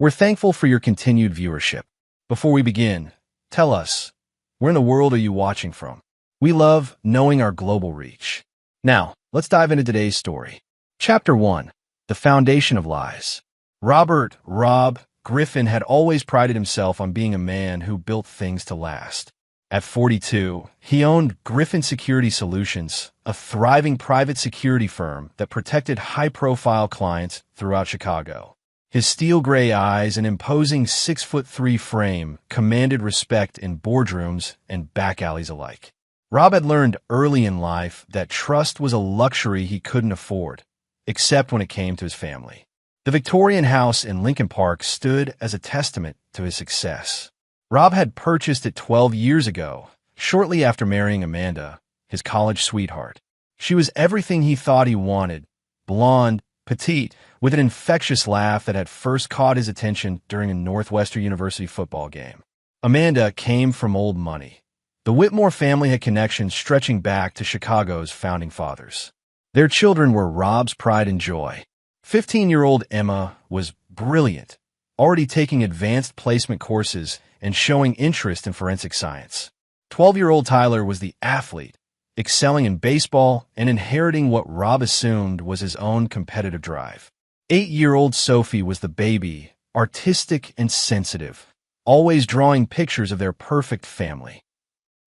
We're thankful for your continued viewership. Before we begin, tell us, where in the world are you watching from? We love knowing our global reach. Now, let's dive into today's story. Chapter 1. The Foundation of Lies. Rob Griffin had always prided himself on being a man who built things to last. At 42, he owned Griffin Security Solutions, a thriving private security firm that protected high-profile clients throughout Chicago. His steel-gray eyes and imposing 6'3" frame commanded respect in boardrooms and back alleys alike. Rob had learned early in life that trust was a luxury he couldn't afford, except when it came to his family. The Victorian house in Lincoln Park stood as a testament to his success. Rob had purchased it 12 years ago, shortly after marrying Amanda, his college sweetheart. She was everything he thought he wanted: blonde, petite, with an infectious laugh that had first caught his attention during a Northwestern University football game. Amanda came from old money. The Whitmore family had connections stretching back to Chicago's founding fathers. Their children were Rob's pride and joy. 15-year-old Emma was brilliant, already taking advanced placement courses and showing interest in forensic science. 12-year-old Tyler was the athlete, excelling in baseball and inheriting what Rob assumed was his own competitive drive. 8-year-old Sophie was the baby, artistic and sensitive, always drawing pictures of their perfect family.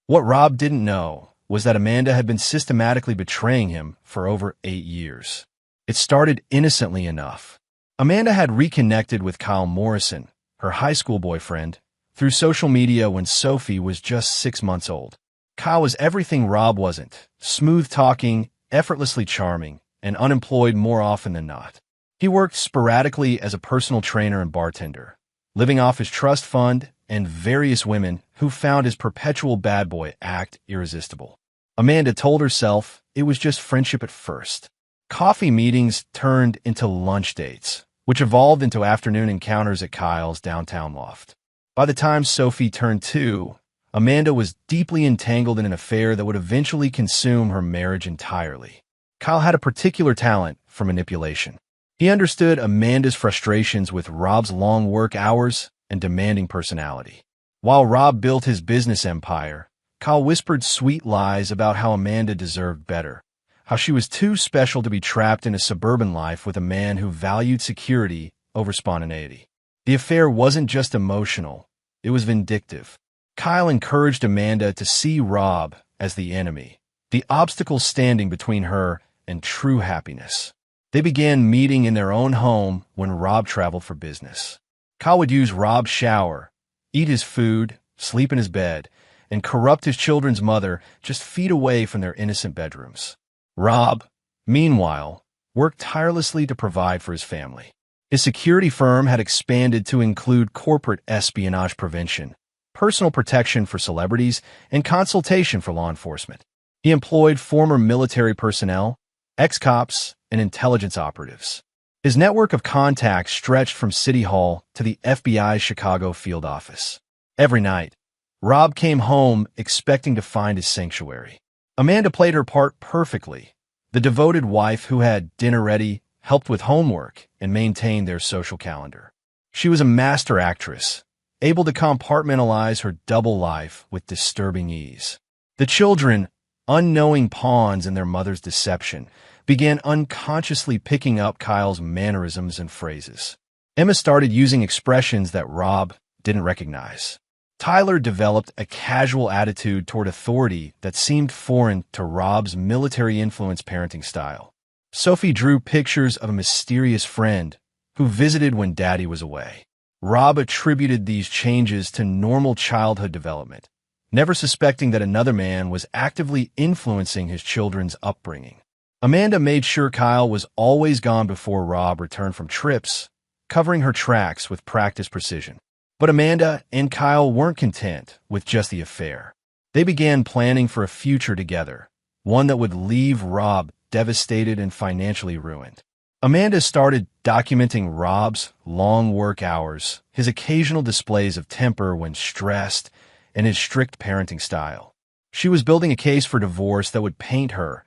What Rob didn't know was that Amanda had been systematically betraying him for over 8 years. It started innocently enough. Amanda had reconnected with Kyle Morrison, her high school boyfriend, through social media when Sophie was just 6 months old. Kyle was everything Rob wasn't: smooth-talking, effortlessly charming, and unemployed more often than not. He worked sporadically as a personal trainer and bartender, living off his trust fund and various women who found his perpetual bad boy act irresistible. Amanda told herself it was just friendship at first. Coffee meetings turned into lunch dates, which evolved into afternoon encounters at Kyle's downtown loft. By the time Sophie turned 2, Amanda was deeply entangled in an affair that would eventually consume her marriage entirely. Kyle had a particular talent for manipulation. He understood Amanda's frustrations with Rob's long work hours and demanding personality. While Rob built his business empire, Kyle whispered sweet lies about how Amanda deserved better, how she was too special to be trapped in a suburban life with a man who valued security over spontaneity. The affair wasn't just emotional, it was vindictive. Kyle encouraged Amanda to see Rob as the enemy, the obstacle standing between her and true happiness. They began meeting in their own home when Rob traveled for business. Kyle would use Rob's shower, eat his food, sleep in his bed, and corrupt his children's mother just feet away from their innocent bedrooms. Rob, meanwhile, worked tirelessly to provide for his family. His security firm had expanded to include corporate espionage prevention, personal protection for celebrities, and consultation for law enforcement. He employed former military personnel, ex-cops, and intelligence operatives. His network of contacts stretched from City Hall to the FBI's Chicago field office. Every night, Rob came home expecting to find his sanctuary. Amanda played her part perfectly, the devoted wife who had dinner ready, helped with homework, and maintained their social calendar. She was a master actress, able to compartmentalize her double life with disturbing ease. The children, unknowing pawns in their mother's deception, began unconsciously picking up Kyle's mannerisms and phrases. Emma started using expressions that Rob didn't recognize. Tyler developed a casual attitude toward authority that seemed foreign to Rob's military-influenced parenting style. Sophie drew pictures of a mysterious friend who visited when Daddy was away. Rob attributed these changes to normal childhood development, never suspecting that another man was actively influencing his children's upbringing. Amanda made sure Kyle was always gone before Rob returned from trips, covering her tracks with practiced precision. But Amanda and Kyle weren't content with just the affair. They began planning for a future together, one that would leave Rob devastated and financially ruined. Amanda started documenting Rob's long work hours, his occasional displays of temper when stressed, and his strict parenting style. She was building a case for divorce that would paint her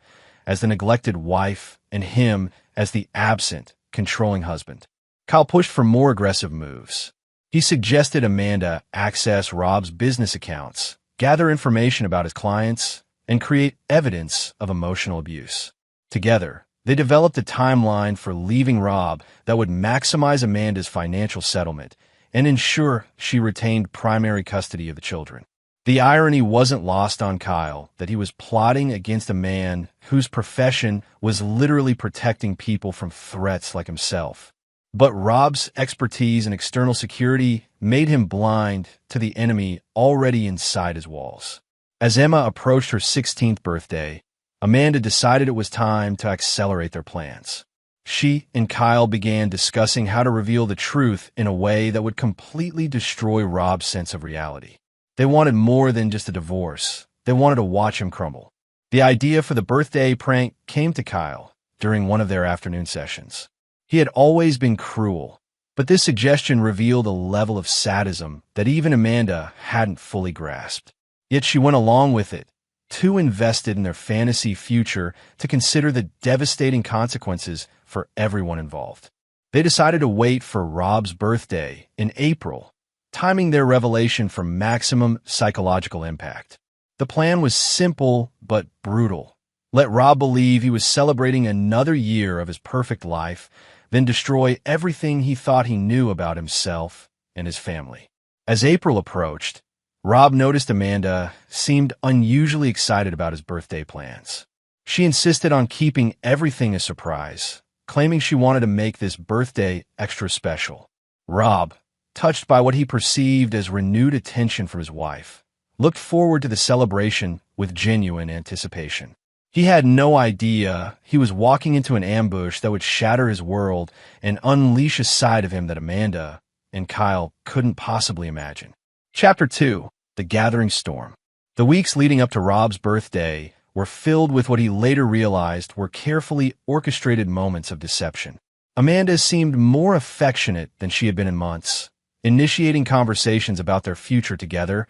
as the neglected wife and him as the absent, controlling husband. Kyle pushed for more aggressive moves. He suggested Amanda access Rob's business accounts, gather information about his clients, and create evidence of emotional abuse. Together, they developed a timeline for leaving Rob that would maximize Amanda's financial settlement and ensure she retained primary custody of the children. The irony wasn't lost on Kyle that he was plotting against a man whose profession was literally protecting people from threats like himself. But Rob's expertise in external security made him blind to the enemy already inside his walls. As Emma approached her 16th birthday, Amanda decided it was time to accelerate their plans. She and Kyle began discussing how to reveal the truth in a way that would completely destroy Rob's sense of reality. They wanted more than just a divorce. They wanted to watch him crumble. The idea for the birthday prank came to Kyle during one of their afternoon sessions. He had always been cruel, but this suggestion revealed a level of sadism that even Amanda hadn't fully grasped. Yet she went along with it, too invested in their fantasy future to consider the devastating consequences for everyone involved. They decided to wait for Rob's birthday in April, timing their revelation for maximum psychological impact. The plan was simple but brutal. Let Rob believe he was celebrating another year of his perfect life, then destroy everything he thought he knew about himself and his family. As April approached, Rob noticed Amanda seemed unusually excited about his birthday plans. She insisted on keeping everything a surprise, claiming she wanted to make this birthday extra special. Rob, touched by what he perceived as renewed attention from his wife, looked forward to the celebration with genuine anticipation. He had no idea he was walking into an ambush that would shatter his world and unleash a side of him that Amanda and Kyle couldn't possibly imagine. Chapter 2. The Gathering Storm. The weeks leading up to Rob's birthday were filled with what he later realized were carefully orchestrated moments of deception. Amanda seemed more affectionate than she had been in months, initiating conversations about their future together,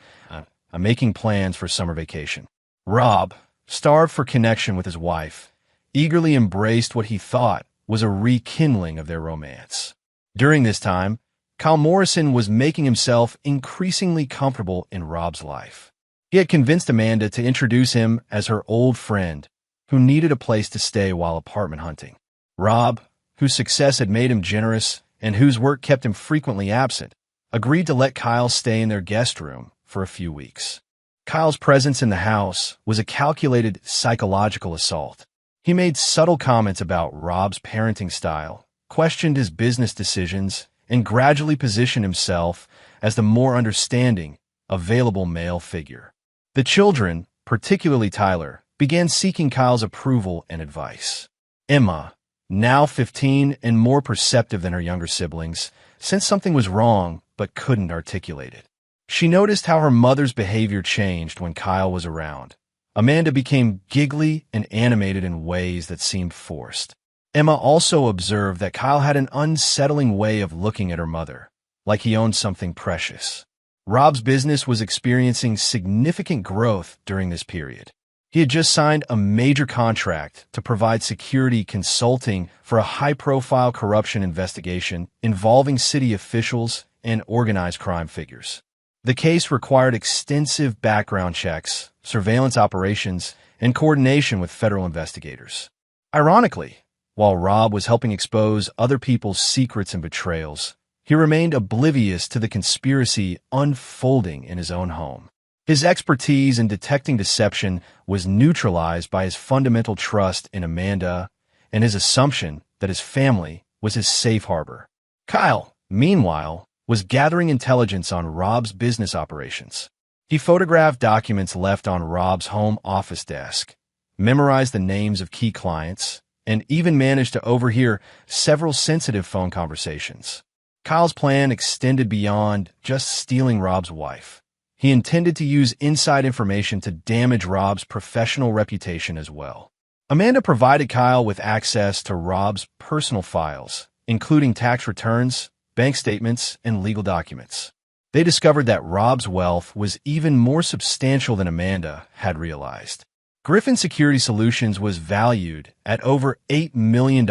making plans for summer vacation. Rob, starved for connection with his wife, eagerly embraced what he thought was a rekindling of their romance. During this time, Kyle Morrison was making himself increasingly comfortable in Rob's life. He had convinced Amanda to introduce him as her old friend who needed a place to stay while apartment hunting. Rob, whose success had made him generous and whose work kept him frequently absent, agreed to let Kyle stay in their guest room for a few weeks. Kyle's presence in the house was a calculated psychological assault. He made subtle comments about Rob's parenting style, questioned his business decisions, and gradually positioned himself as the more understanding, available male figure. The children, particularly Tyler, began seeking Kyle's approval and advice. Emma, now 15 and more perceptive than her younger siblings, sensed something was wrong but couldn't articulate it. She noticed how her mother's behavior changed when Kyle was around. Amanda became giggly and animated in ways that seemed forced. Emma also observed that Kyle had an unsettling way of looking at her mother, like he owned something precious. Rob's business was experiencing significant growth during this period. He had just signed a major contract to provide security consulting for a high-profile corruption investigation involving city officials and organized crime figures. The case required extensive background checks, surveillance operations, and coordination with federal investigators. Ironically, while Rob was helping expose other people's secrets and betrayals, he remained oblivious to the conspiracy unfolding in his own home. His expertise in detecting deception was neutralized by his fundamental trust in Amanda and his assumption that his family was his safe harbor. Kyle, meanwhile, was gathering intelligence on Rob's business operations. He photographed documents left on Rob's home office desk, memorized the names of key clients, and even managed to overhear several sensitive phone conversations. Kyle's plan extended beyond just stealing Rob's wife. He intended to use inside information to damage Rob's professional reputation as well. Amanda provided Kyle with access to Rob's personal files, including tax returns, bank statements, and legal documents. They discovered that Rob's wealth was even more substantial than Amanda had realized. Griffin Security Solutions was valued at over $8 million,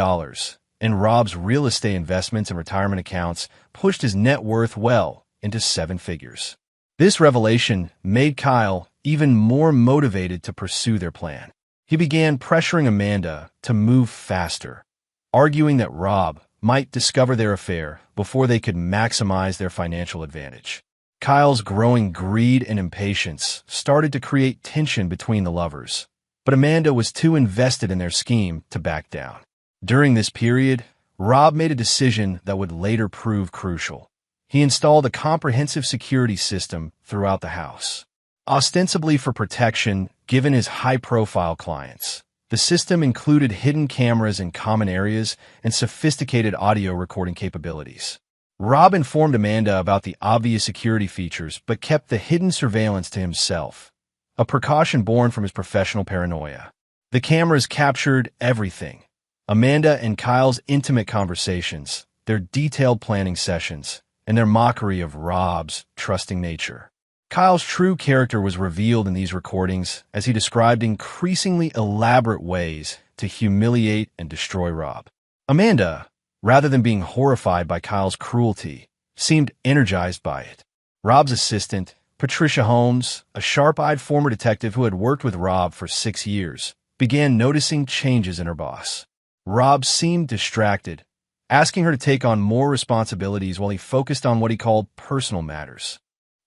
and Rob's real estate investments and retirement accounts pushed his net worth well into seven figures. This revelation made Kyle even more motivated to pursue their plan. He began pressuring Amanda to move faster, arguing that Rob might discover their affair before they could maximize their financial advantage. Kyle's growing greed and impatience started to create tension between the lovers, but Amanda was too invested in their scheme to back down. During this period, Rob made a decision that would later prove crucial. He installed a comprehensive security system throughout the house, ostensibly for protection given his high-profile clients. The system included hidden cameras in common areas and sophisticated audio recording capabilities. Rob informed Amanda about the obvious security features but kept the hidden surveillance to himself, a precaution born from his professional paranoia. The cameras captured everything: Amanda and Kyle's intimate conversations, their detailed planning sessions, and their mockery of Rob's trusting nature. Kyle's true character was revealed in these recordings as he described increasingly elaborate ways to humiliate and destroy Rob. Amanda, rather than being horrified by Kyle's cruelty, seemed energized by it. Rob's assistant, Patricia Holmes, a sharp-eyed former detective who had worked with Rob for 6 years, began noticing changes in her boss. Rob seemed distracted, asking her to take on more responsibilities while he focused on what he called personal matters.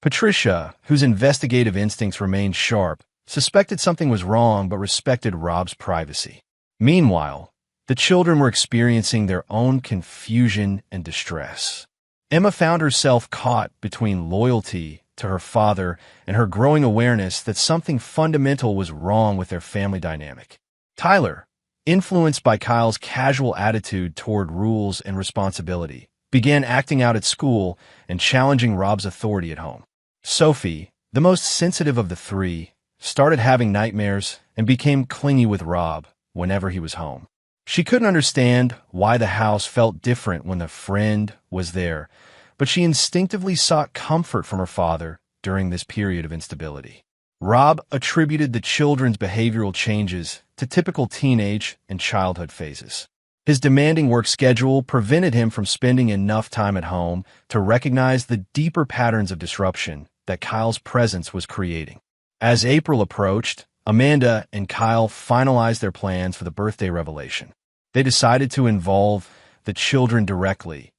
Patricia, whose investigative instincts remained sharp, suspected something was wrong but respected Rob's privacy. Meanwhile, the children were experiencing their own confusion and distress. Emma found herself caught between loyalty to her father and her growing awareness that something fundamental was wrong with their family dynamic. Tyler, influenced by Kyle's casual attitude toward rules and responsibility, began acting out at school and challenging Rob's authority at home. Sophie, the most sensitive of the three, started having nightmares and became clingy with Rob whenever he was home. She couldn't understand why the house felt different when the friend was there, but she instinctively sought comfort from her father during this period of instability. Rob attributed the children's behavioral changes to typical teenage and childhood phases. His demanding work schedule prevented him from spending enough time at home to recognize the deeper patterns of disruption that Kyle's presence was creating. As April approached, Amanda and Kyle finalized their plans for the birthday revelation. They decided to involve the children directly,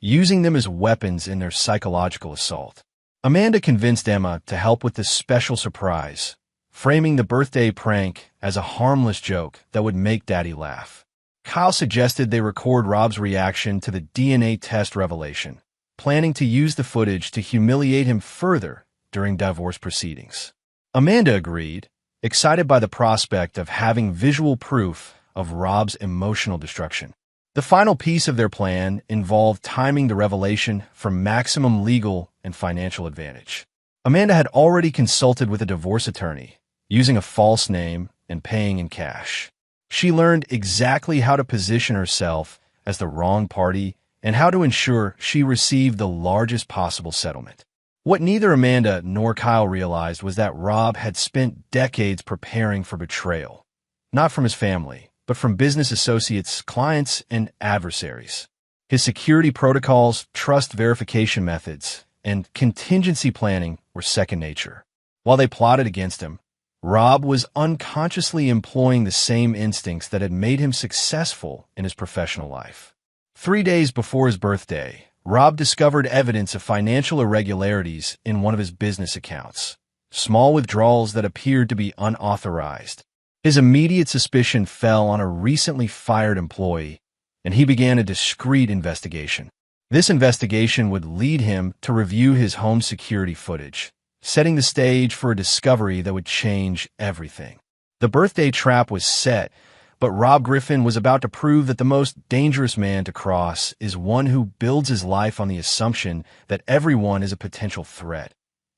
using them as weapons in their psychological assault. Amanda convinced Emma to help with this special surprise, framing the birthday prank as a harmless joke that would make Daddy laugh. Kyle suggested they record Rob's reaction to the DNA test revelation, planning to use the footage to humiliate him further during divorce proceedings. Amanda agreed, excited by the prospect of having visual proof of Rob's emotional destruction. The final piece of their plan involved timing the revelation for maximum legal and financial advantage. Amanda had already consulted with a divorce attorney, using a false name and paying in cash. She learned exactly how to position herself as the wrong party and how to ensure she received the largest possible settlement. What neither Amanda nor Kyle realized was that Rob had spent decades preparing for betrayal, not from his family, but from business associates, clients, and adversaries. His security protocols, trust verification methods, and contingency planning were second nature. While they plotted against him, Rob was unconsciously employing the same instincts that had made him successful in his professional life. 3 days before his birthday, Rob discovered evidence of financial irregularities in one of his business accounts, small withdrawals that appeared to be unauthorized. His immediate suspicion fell on a recently fired employee, and he began a discreet investigation. This investigation would lead him to review his home security footage, setting the stage for a discovery that would change everything. The birthday trap was set, but Rob Griffin was about to prove that the most dangerous man to cross is one who builds his life on the assumption that everyone is a potential threat.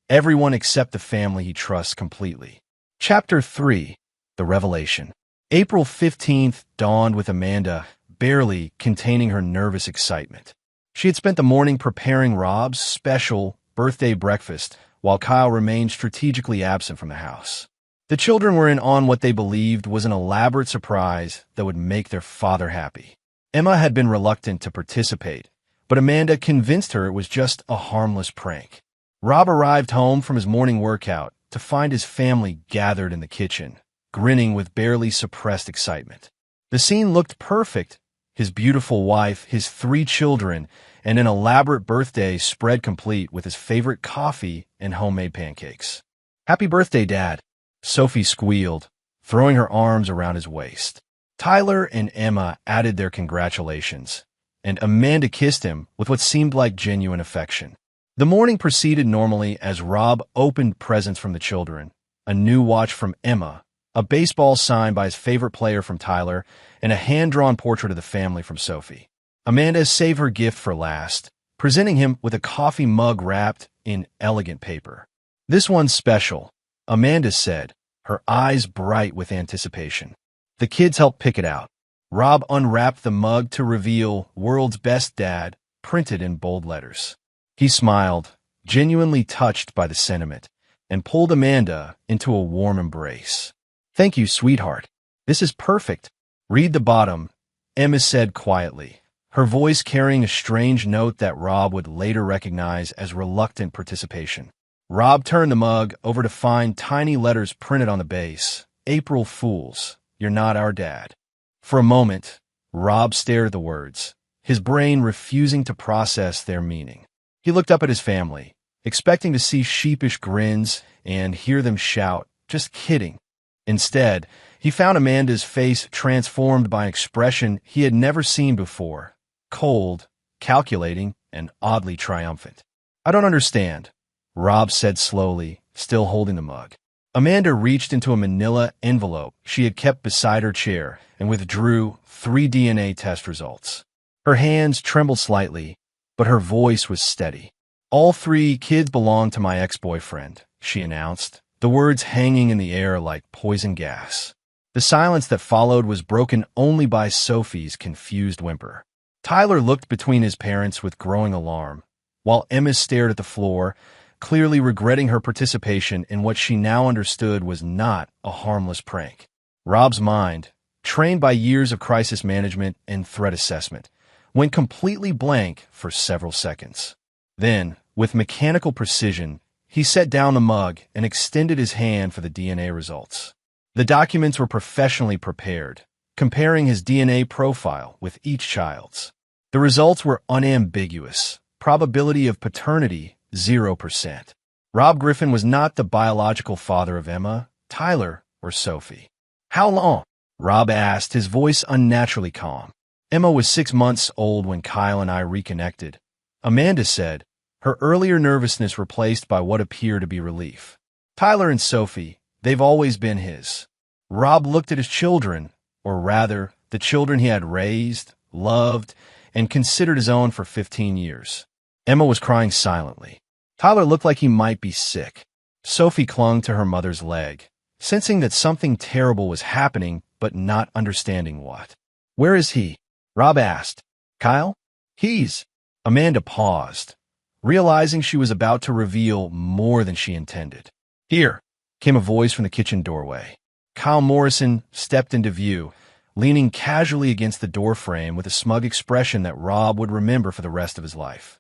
Everyone except the family he trusts completely. Chapter 3. The Revelation. April 15th dawned with Amanda barely containing her nervous excitement. She had spent the morning preparing Rob's special birthday breakfast while Kyle remained strategically absent from the house. The children were in on what they believed was an elaborate surprise that would make their father happy. Emma had been reluctant to participate, but Amanda convinced her it was just a harmless prank. Rob arrived home from his morning workout to find his family gathered in the kitchen, grinning with barely suppressed excitement. The scene looked perfect. His beautiful wife, his 3 children, and an elaborate birthday spread complete with his favorite coffee and homemade pancakes. "Happy birthday, Dad," Sophie squealed, throwing her arms around his waist. Tyler and Emma added their congratulations, and Amanda kissed him with what seemed like genuine affection. The morning proceeded normally as Rob opened presents from the children, a new watch from Emma, a baseball signed by his favorite player from Tyler, and a hand-drawn portrait of the family from Sophie. Amanda saved her gift for last, presenting him with a coffee mug wrapped in elegant paper. "This one's special," Amanda said, her eyes bright with anticipation. The kids helped pick it out. Rob unwrapped the mug to reveal "World's Best Dad," printed in bold letters. He smiled, genuinely touched by the sentiment, and pulled Amanda into a warm embrace. "Thank you, sweetheart. This is perfect." "Read the bottom," Emma said quietly, her voice carrying a strange note that Rob would later recognize as reluctant participation. Rob turned the mug over to find tiny letters printed on the base. "April Fools, you're not our dad." For a moment, Rob stared at the words, his brain refusing to process their meaning. He looked up at his family, expecting to see sheepish grins and hear them shout, "Just kidding." Instead, he found Amanda's face transformed by an expression he had never seen before: cold, calculating, and oddly triumphant. "I don't understand," Rob said slowly, still holding the mug. Amanda reached into a manila envelope she had kept beside her chair and withdrew 3 DNA test results. Her hands trembled slightly, but her voice was steady. "All 3 kids belong to my ex-boyfriend," she announced, the words hanging in the air like poison gas. The silence that followed was broken only by Sophie's confused whimper. Tyler looked between his parents with growing alarm, while Emma stared at the floor, clearly regretting her participation in what she now understood was not a harmless prank. Rob's mind, trained by years of crisis management and threat assessment, went completely blank for several seconds. Then, with mechanical precision, he set down the mug and extended his hand for the DNA results. The documents were professionally prepared, comparing his DNA profile with each child's. The results were unambiguous. Probability of paternity, 0%. Rob Griffin was not the biological father of Emma, Tyler, or Sophie. "How long?" Rob asked, his voice unnaturally calm. "Emma was 6 months old when Kyle and I reconnected," Amanda said, her earlier nervousness replaced by what appeared to be relief. "Tyler and Sophie, they've always been his." Rob looked at his children, or rather, the children he had raised, loved, and considered his own for 15 years. Emma was crying silently. Tyler looked like he might be sick. Sophie clung to her mother's leg, sensing that something terrible was happening but not understanding what. "Where is he?" Rob asked. "Kyle? He's—" Amanda paused, realizing she was about to reveal more than she intended. "Here," came a voice from the kitchen doorway. Kyle Morrison stepped into view, leaning casually against the doorframe with a smug expression that Rob would remember for the rest of his life.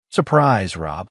"Surprise, Rob."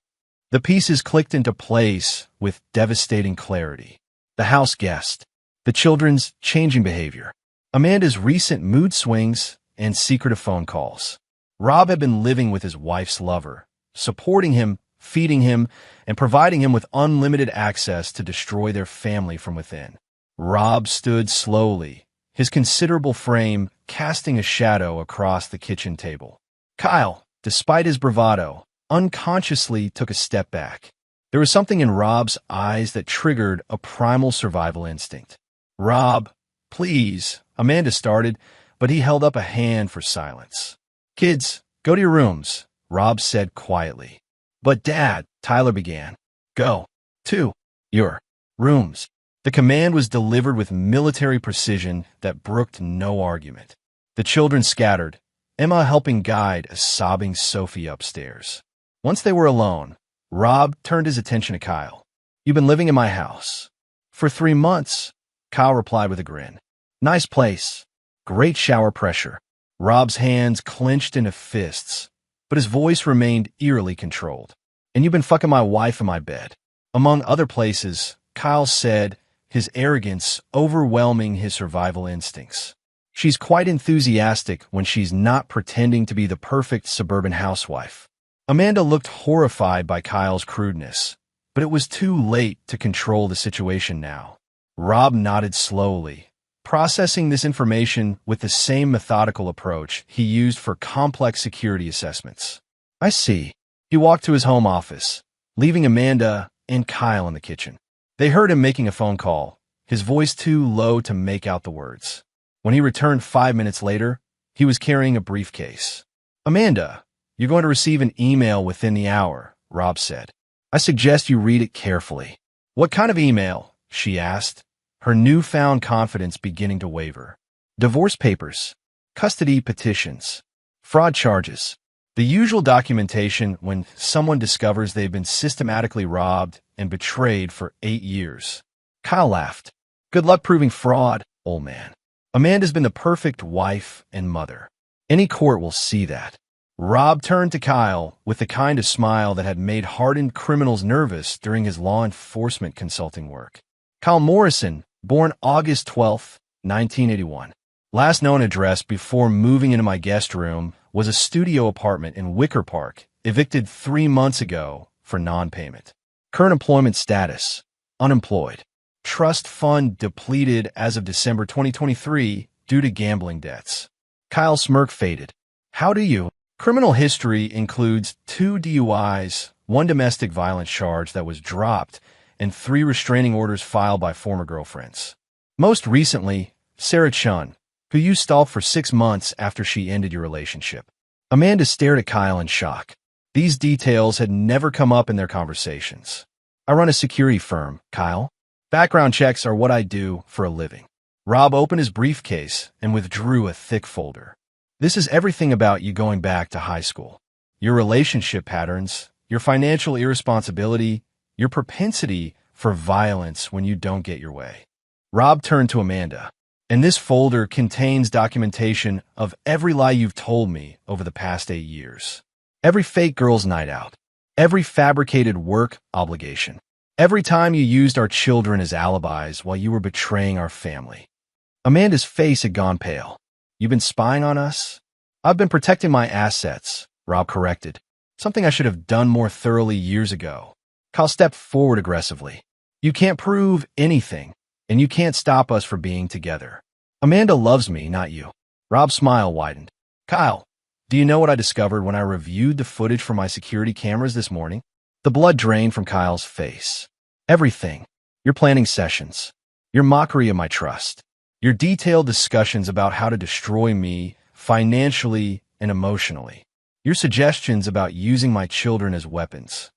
The pieces clicked into place with devastating clarity. The house guest, the children's changing behavior, Amanda's recent mood swings, and secretive phone calls. Rob had been living with his wife's lover, supporting him, feeding him, and providing him with unlimited access to destroy their family from within. Rob stood slowly, his considerable frame casting a shadow across the kitchen table. Kyle, despite his bravado, unconsciously took a step back. There was something in Rob's eyes that triggered a primal survival instinct. "Rob, please," Amanda started, but he held up a hand for silence. "Kids, go to your rooms," Rob said quietly. "But Dad," Tyler began. "Go to your rooms." The command was delivered with military precision that brooked no argument. The children scattered, Emma helping guide a sobbing Sophie upstairs. Once they were alone, Rob turned his attention to Kyle. "You've been living in my house." "For 3 months," Kyle replied with a grin. "Nice place. Great shower pressure." Rob's hands clenched into fists, but his voice remained eerily controlled. "And you've been fucking my wife in my bed." Among other places, Kyle said, his arrogance overwhelming his survival instincts. "She's quite enthusiastic when she's not pretending to be the perfect suburban housewife." Amanda looked horrified by Kyle's crudeness, but it was too late to control the situation now. Rob nodded slowly, processing this information with the same methodical approach he used for complex security assessments. "I see." He walked to his home office, leaving Amanda and Kyle in the kitchen. They heard him making a phone call, his voice too low to make out the words. When he returned 5 minutes later, he was carrying a briefcase. "Amanda, you're going to receive an email within the hour," Rob said. "I suggest you read it carefully." "What kind of email?" she asked, her newfound confidence beginning to waver. "Divorce papers, custody petitions, fraud charges. The usual documentation when someone discovers they've been systematically robbed and betrayed for 8 years. Kyle laughed. "Good luck proving fraud, old man. Amanda's been the perfect wife and mother. Any court will see that." Rob turned to Kyle with the kind of smile that had made hardened criminals nervous during his law enforcement consulting work. "Kyle Morrison, born August 12, 1981. Last known address before moving into my guest room was a studio apartment in Wicker Park, evicted 3 months ago for non-payment. Current employment status, unemployed. Trust fund depleted as of December 2023 due to gambling debts." Kyle's smirk faded. "How do you?" "Criminal history includes 2 DUIs, 1 domestic violence charge that was dropped, and 3 restraining orders filed by former girlfriends. Most recently, Sarah Chun, who you stalked for 6 months after she ended your relationship." Amanda stared at Kyle in shock. These details had never come up in their conversations. "I run a security firm, Kyle. Background checks are what I do for a living." Rob opened his briefcase and withdrew a thick folder. "This is everything about you going back to high school. Your relationship patterns, your financial irresponsibility, your propensity for violence when you don't get your way." Rob turned to Amanda. "And this folder contains documentation of every lie you've told me over the past 8 years. Every fake girls' night out. Every fabricated work obligation. Every time you used our children as alibis while you were betraying our family." Amanda's face had gone pale. "You've been spying on us?" "I've been protecting my assets," Rob corrected. "Something I should have done more thoroughly years ago." Kyle stepped forward aggressively. "You can't prove anything, and you can't stop us from being together. Amanda loves me, not you." Rob's smile widened. "Kyle, do you know what I discovered when I reviewed the footage from my security cameras this morning?" The blood drained from Kyle's face. "Everything. Your planning sessions. Your mockery of my trust. Your detailed discussions about how to destroy me financially and emotionally. Your suggestions about using my children as weapons."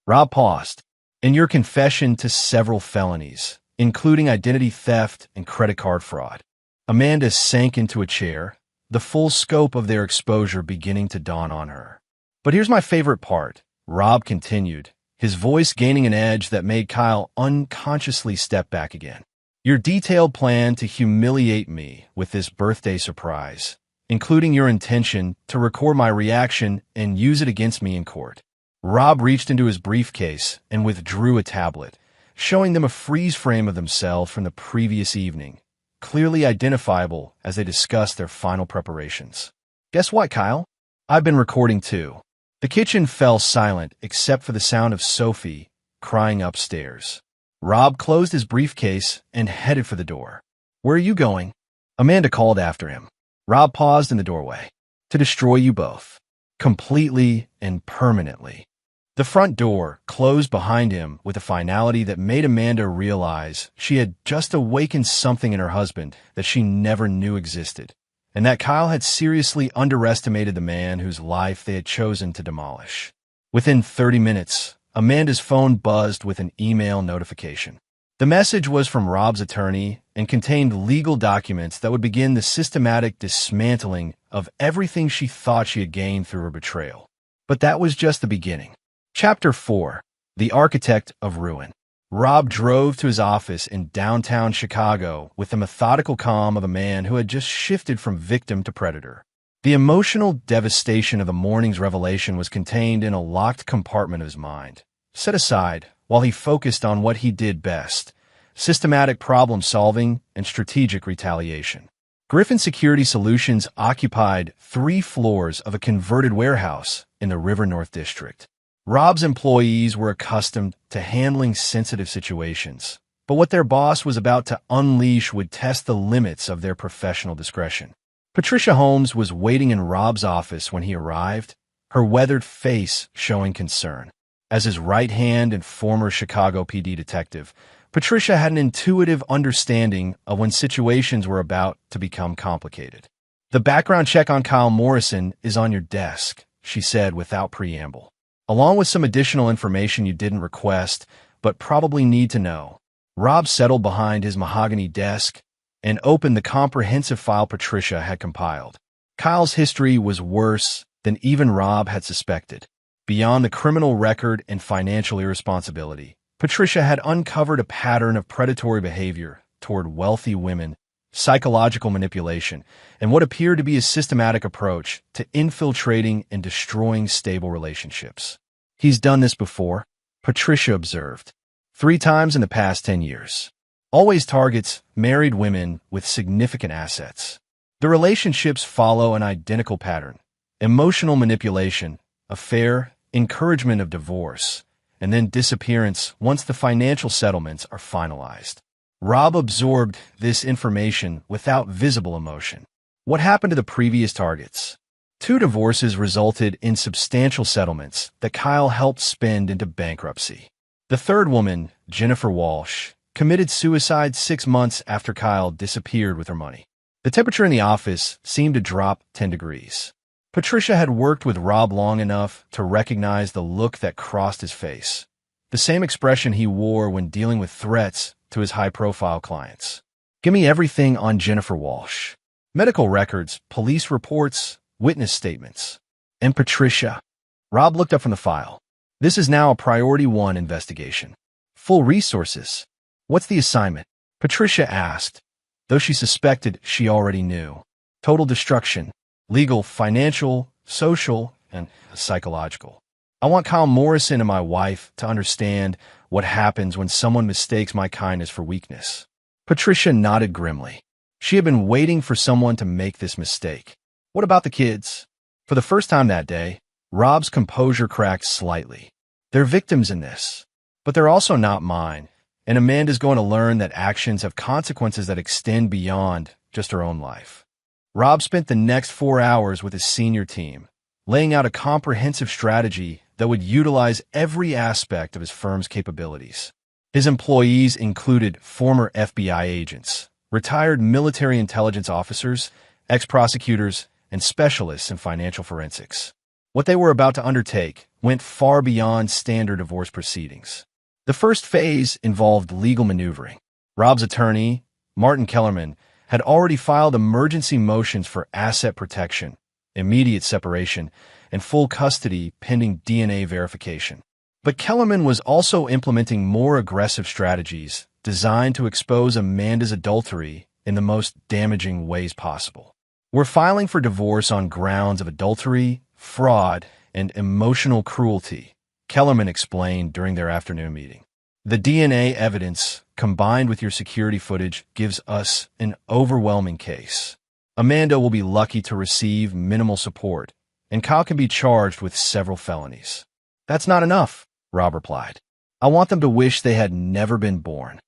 Rob paused. "And your confession to several felonies, including identity theft and credit card fraud." Amanda sank into a chair, the full scope of their exposure beginning to dawn on her. "But here's my favorite part," Rob continued, his voice gaining an edge that made Kyle unconsciously step back again. "Your detailed plan to humiliate me with this birthday surprise, including your intention to record my reaction and use it against me in court." Rob reached into his briefcase and withdrew a tablet, showing them a freeze frame of themselves from the previous evening, clearly identifiable as they discussed their final preparations. "Guess what, Kyle? I've been recording too." The kitchen fell silent except for the sound of Sophie crying upstairs. Rob closed his briefcase and headed for the door. "Where are you going?" Amanda called after him. Rob paused in the doorway. "To destroy you both. Completely and permanently." The front door closed behind him with a finality that made Amanda realize she had just awakened something in her husband that she never knew existed, and that Kyle had seriously underestimated the man whose life they had chosen to demolish. Within 30 minutes, Amanda's phone buzzed with an email notification. The message was from Rob's attorney and contained legal documents that would begin the systematic dismantling of everything she thought she had gained through her betrayal. But that was just the beginning. Chapter 4. The Architect of Ruin. Rob drove to his office in downtown Chicago with the methodical calm of a man who had just shifted from victim to predator. The emotional devastation of the morning's revelation was contained in a locked compartment of his mind, set aside while he focused on what he did best: systematic problem-solving and strategic retaliation. Griffin Security Solutions occupied 3 floors of a converted warehouse in the River North District. Rob's employees were accustomed to handling sensitive situations, but what their boss was about to unleash would test the limits of their professional discretion. Patricia Holmes was waiting in Rob's office when he arrived, her weathered face showing concern. As his right hand and former Chicago PD detective, Patricia had an intuitive understanding of when situations were about to become complicated. "The background check on Kyle Morrison is on your desk," she said without preamble, "along with some additional information you didn't request, but probably need to know." Rob settled behind his mahogany desk and opened the comprehensive file Patricia had compiled. Kyle's history was worse than even Rob had suspected. Beyond the criminal record and financial irresponsibility, Patricia had uncovered a pattern of predatory behavior toward wealthy women, psychological manipulation, and what appeared to be a systematic approach to infiltrating and destroying stable relationships. "He's done this before," Patricia observed, "3 times in the past 10 years. Always targets married women with significant assets. The relationships follow an identical pattern: emotional manipulation, affair, encouragement of divorce, and then disappearance once the financial settlements are finalized." Rob absorbed this information without visible emotion. What happened to the previous targets? 2 divorces resulted in substantial settlements that Kyle helped spin into bankruptcy. The third woman, Jennifer Walsh, committed suicide 6 months after Kyle disappeared with her money. The temperature in the office seemed to drop 10 degrees. Patricia had worked with Rob long enough to recognize the look that crossed his face, the same expression he wore when dealing with threats to his high-profile clients. "Give me everything on Jennifer Walsh. Medical records, police reports, witness statements." "And Patricia?" Rob looked up from the file. "This is now a Priority 1 investigation. Full resources." "What's the assignment?" Patricia asked, though she suspected she already knew. "Total destruction. Legal, financial, social, and psychological. I want Kyle Morrison and my wife to understand what happens when someone mistakes my kindness for weakness." Patricia nodded grimly. She had been waiting for someone to make this mistake. "What about the kids?" For the first time that day, Rob's composure cracked slightly. "They're victims in this, but they're also not mine, and Amanda's going to learn that actions have consequences that extend beyond just her own life." Rob spent the next 4 hours with his senior team, laying out a comprehensive strategy that would utilize every aspect of his firm's capabilities. His employees included former FBI agents, retired military intelligence officers, ex-prosecutors, and specialists in financial forensics. What they were about to undertake went far beyond standard divorce proceedings. The first phase involved legal maneuvering. Rob's attorney, Martin Kellerman, had already filed emergency motions for asset protection, immediate separation, and full custody pending DNA verification. But Kellerman was also implementing more aggressive strategies designed to expose Amanda's adultery in the most damaging ways possible. "We're filing for divorce on grounds of adultery, fraud, and emotional cruelty," Kellerman explained during their afternoon meeting. "The DNA evidence, combined with your security footage, gives us an overwhelming case. Amanda will be lucky to receive minimal support, and Kyle can be charged with several felonies." "That's not enough," Rob replied. "I want them to wish they had never been born."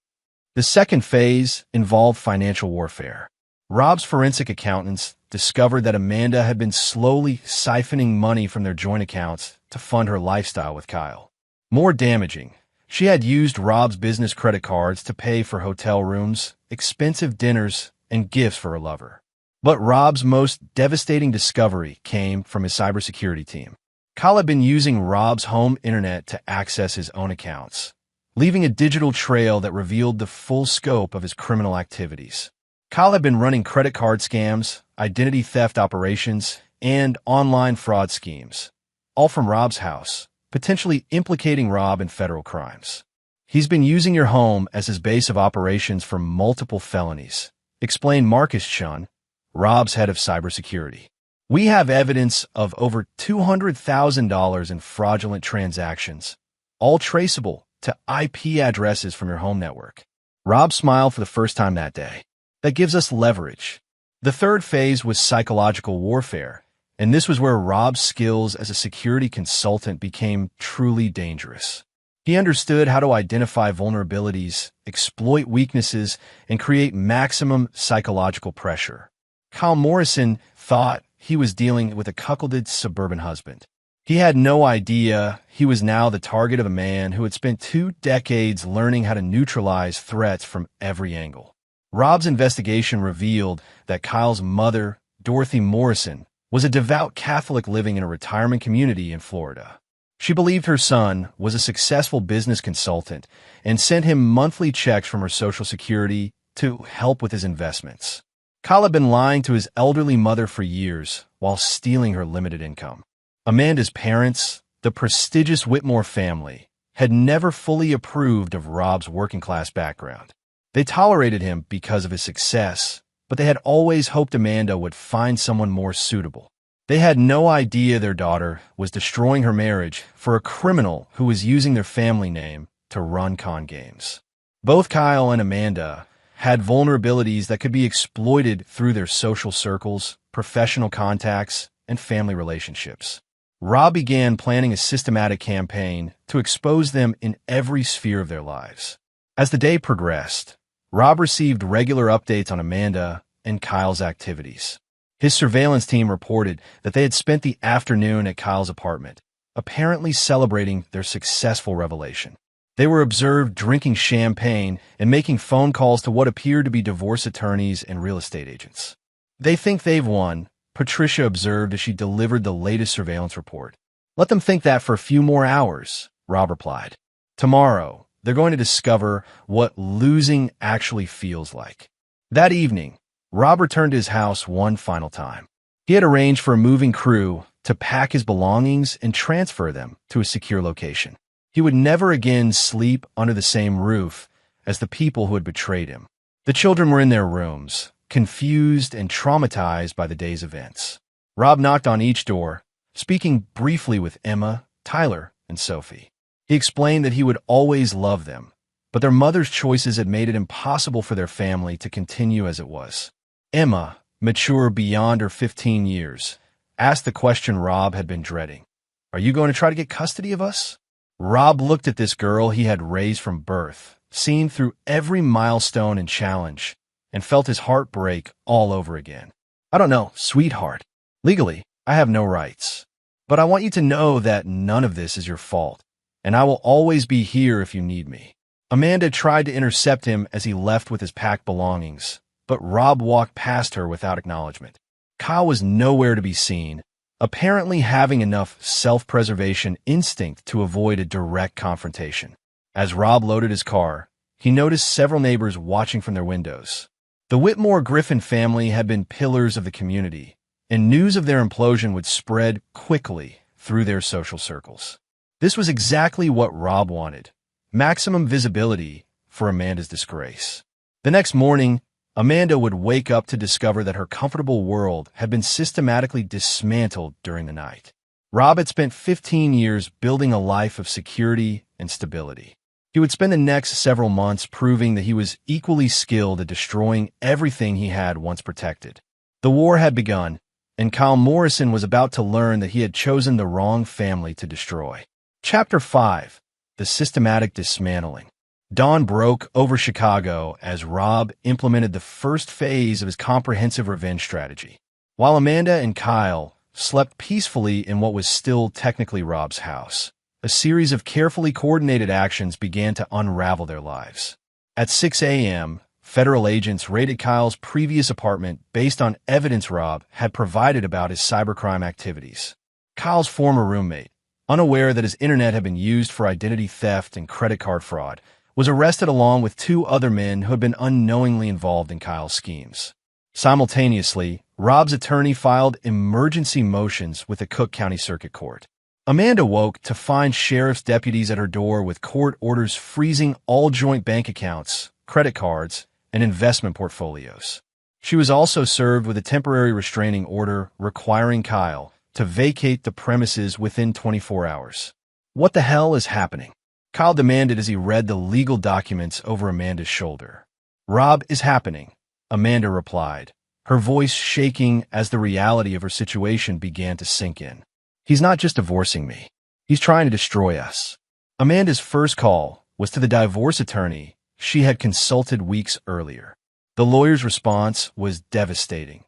The second phase involved financial warfare. Rob's forensic accountants discovered that Amanda had been slowly siphoning money from their joint accounts to fund her lifestyle with Kyle. More damaging, she had used Rob's business credit cards to pay for hotel rooms, expensive dinners, and gifts for her lover. But Rob's most devastating discovery came from his cybersecurity team. Kyle had been using Rob's home internet to access his own accounts, leaving a digital trail that revealed the full scope of his criminal activities. Kyle had been running credit card scams, identity theft operations, and online fraud schemes, all from Rob's house, potentially implicating Rob in federal crimes. "He's been using your home as his base of operations for multiple felonies," explained Marcus Chun, Rob's head of cybersecurity. We have evidence of over $200,000 in fraudulent transactions, all traceable to IP addresses from your home network. Rob smiled for the first time that day. That gives us leverage. The third phase was psychological warfare, and this was where Rob's skills as a security consultant became truly dangerous. He understood how to identify vulnerabilities, exploit weaknesses, and create maximum psychological pressure. Kyle Morrison thought he was dealing with a cuckolded suburban husband. He had no idea he was now the target of a man who had spent 2 decades learning how to neutralize threats from every angle. Rob's investigation revealed that Kyle's mother, Dorothy Morrison, was a devout Catholic living in a retirement community in Florida. She believed her son was a successful business consultant and sent him monthly checks from her Social Security to help with his investments. Kyle had been lying to his elderly mother for years while stealing her limited income. Amanda's parents, the prestigious Whitmore family, had never fully approved of Rob's working-class background. They tolerated him because of his success, but they had always hoped Amanda would find someone more suitable. They had no idea their daughter was destroying her marriage for a criminal who was using their family name to run con games. Both Kyle and Amanda had vulnerabilities that could be exploited through their social circles, professional contacts, and family relationships. Rob began planning a systematic campaign to expose them in every sphere of their lives. As the day progressed, Rob received regular updates on Amanda and Kyle's activities. His surveillance team reported that they had spent the afternoon at Kyle's apartment, apparently celebrating their successful revelation. They were observed drinking champagne and making phone calls to what appeared to be divorce attorneys and real estate agents. They think they've won, Patricia observed as she delivered the latest surveillance report. Let them think that for a few more hours, Rob replied. Tomorrow, they're going to discover what losing actually feels like. That evening, Rob returned to his house one final time. He had arranged for a moving crew to pack his belongings and transfer them to a secure location. He would never again sleep under the same roof as the people who had betrayed him. The children were in their rooms, confused and traumatized by the day's events. Rob knocked on each door, speaking briefly with Emma, Tyler, and Sophie. He explained that he would always love them, but their mother's choices had made it impossible for their family to continue as it was. Emma, mature beyond her 15 years, asked the question Rob had been dreading. Are you going to try to get custody of us? Rob looked at this girl he had raised from birth, seen through every milestone and challenge, and felt his heart break all over again. I don't know, sweetheart. Legally, I have no rights. But I want you to know that none of this is your fault, and I will always be here if you need me. Amanda tried to intercept him as he left with his packed belongings, but Rob walked past her without acknowledgement. Kyle was nowhere to be seen, apparently having enough self-preservation instinct to avoid a direct confrontation. As Rob loaded his car, he noticed several neighbors watching from their windows. The Whitmore Griffin family had been pillars of the community, and news of their implosion would spread quickly through their social circles. This was exactly what Rob wanted: maximum visibility for Amanda's disgrace. The next morning, Amanda would wake up to discover that her comfortable world had been systematically dismantled during the night. Rob had spent 15 years building a life of security and stability. He would spend the next several months proving that he was equally skilled at destroying everything he had once protected. The war had begun, and Kyle Morrison was about to learn that he had chosen the wrong family to destroy. Chapter 5: The Systematic Dismantling. Dawn broke over Chicago as Rob implemented the first phase of his comprehensive revenge strategy. While Amanda and Kyle slept peacefully in what was still technically Rob's house, a series of carefully coordinated actions began to unravel their lives. At 6 a.m., federal agents raided Kyle's previous apartment based on evidence Rob had provided about his cybercrime activities. Kyle's former roommate, unaware that his internet had been used for identity theft and credit card fraud, was arrested along with 2 other men who had been unknowingly involved in Kyle's schemes. Simultaneously, Rob's attorney filed emergency motions with the Cook County Circuit Court. Amanda woke to find sheriff's deputies at her door with court orders freezing all joint bank accounts, credit cards, and investment portfolios. She was also served with a temporary restraining order requiring Kyle to vacate the premises within 24 hours. What the hell is happening? Kyle demanded as he read the legal documents over Amanda's shoulder. Rob, is happening, Amanda replied, her voice shaking as the reality of her situation began to sink in. He's not just divorcing me. He's trying to destroy us. Amanda's first call was to the divorce attorney she had consulted weeks earlier. The lawyer's response was devastating.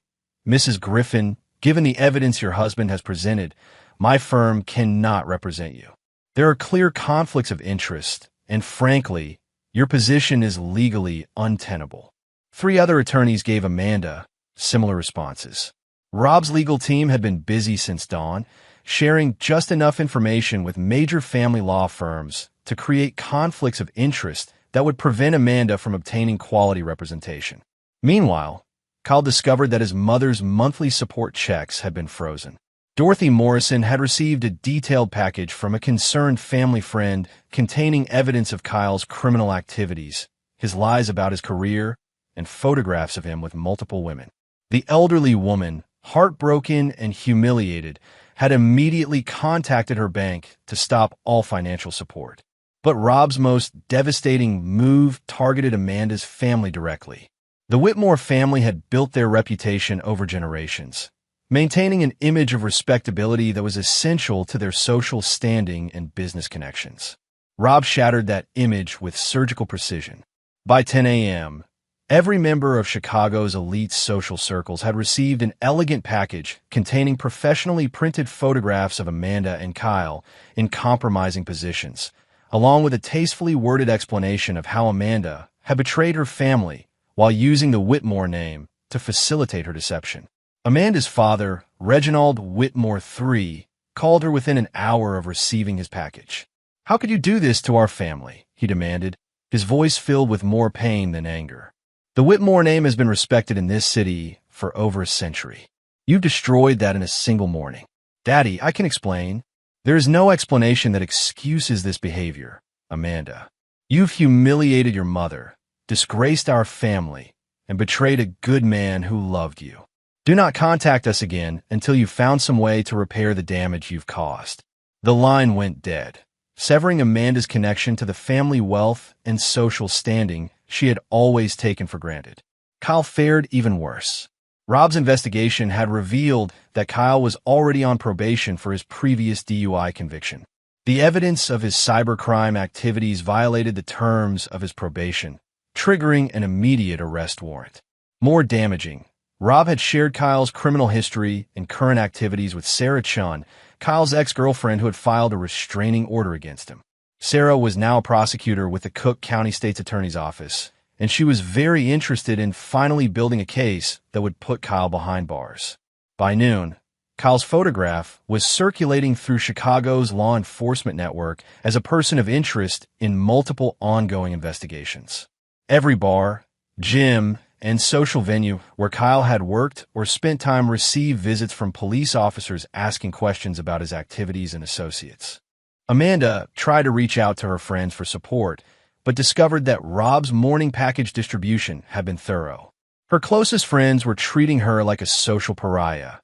Mrs. Griffin, given the evidence your husband has presented, my firm cannot represent you. There are clear conflicts of interest, and frankly, your position is legally untenable. 3 other attorneys gave Amanda similar responses. Rob's legal team had been busy since dawn, sharing just enough information with major family law firms to create conflicts of interest that would prevent Amanda from obtaining quality representation. Meanwhile, Kyle discovered that his mother's monthly support checks had been frozen. Dorothy Morrison had received a detailed package from a concerned family friend containing evidence of Kyle's criminal activities, his lies about his career, and photographs of him with multiple women. The elderly woman, heartbroken and humiliated, had immediately contacted her bank to stop all financial support. But Rob's most devastating move targeted Amanda's family directly. The Whitmore family had built their reputation over generations, maintaining an image of respectability that was essential to their social standing and business connections. Rob shattered that image with surgical precision. By 10 a.m., every member of Chicago's elite social circles had received an elegant package containing professionally printed photographs of Amanda and Kyle in compromising positions, along with a tastefully worded explanation of how Amanda had betrayed her family while using the Whitmore name to facilitate her deception. Amanda's father, Reginald Whitmore III, called her within an hour of receiving his package. "How could you do this to our family?" he demanded, his voice filled with more pain than anger. "The Whitmore name has been respected in this city for over a century. You've destroyed that in a single morning." "Daddy, I can explain." "There is no explanation that excuses this behavior, Amanda. You've humiliated your mother, disgraced our family, and betrayed a good man who loved you. Do not contact us again until you've found some way to repair the damage you've caused." The line went dead, severing Amanda's connection to the family wealth and social standing she had always taken for granted. Kyle fared even worse. Rob's investigation had revealed that Kyle was already on probation for his previous DUI conviction. The evidence of his cybercrime activities violated the terms of his probation, triggering an immediate arrest warrant. More damaging, Rob had shared Kyle's criminal history and current activities with Sarah Chun, Kyle's ex-girlfriend who had filed a restraining order against him. Sarah was now a prosecutor with the Cook County State's Attorney's Office, and she was very interested in finally building a case that would put Kyle behind bars. By noon, Kyle's photograph was circulating through Chicago's law enforcement network as a person of interest in multiple ongoing investigations. Every bar, gym, and social venue where Kyle had worked or spent time received visits from police officers asking questions about his activities and associates. Amanda tried to reach out to her friends for support, but discovered that Rob's morning package distribution had been thorough. Her closest friends were treating her like a social pariah,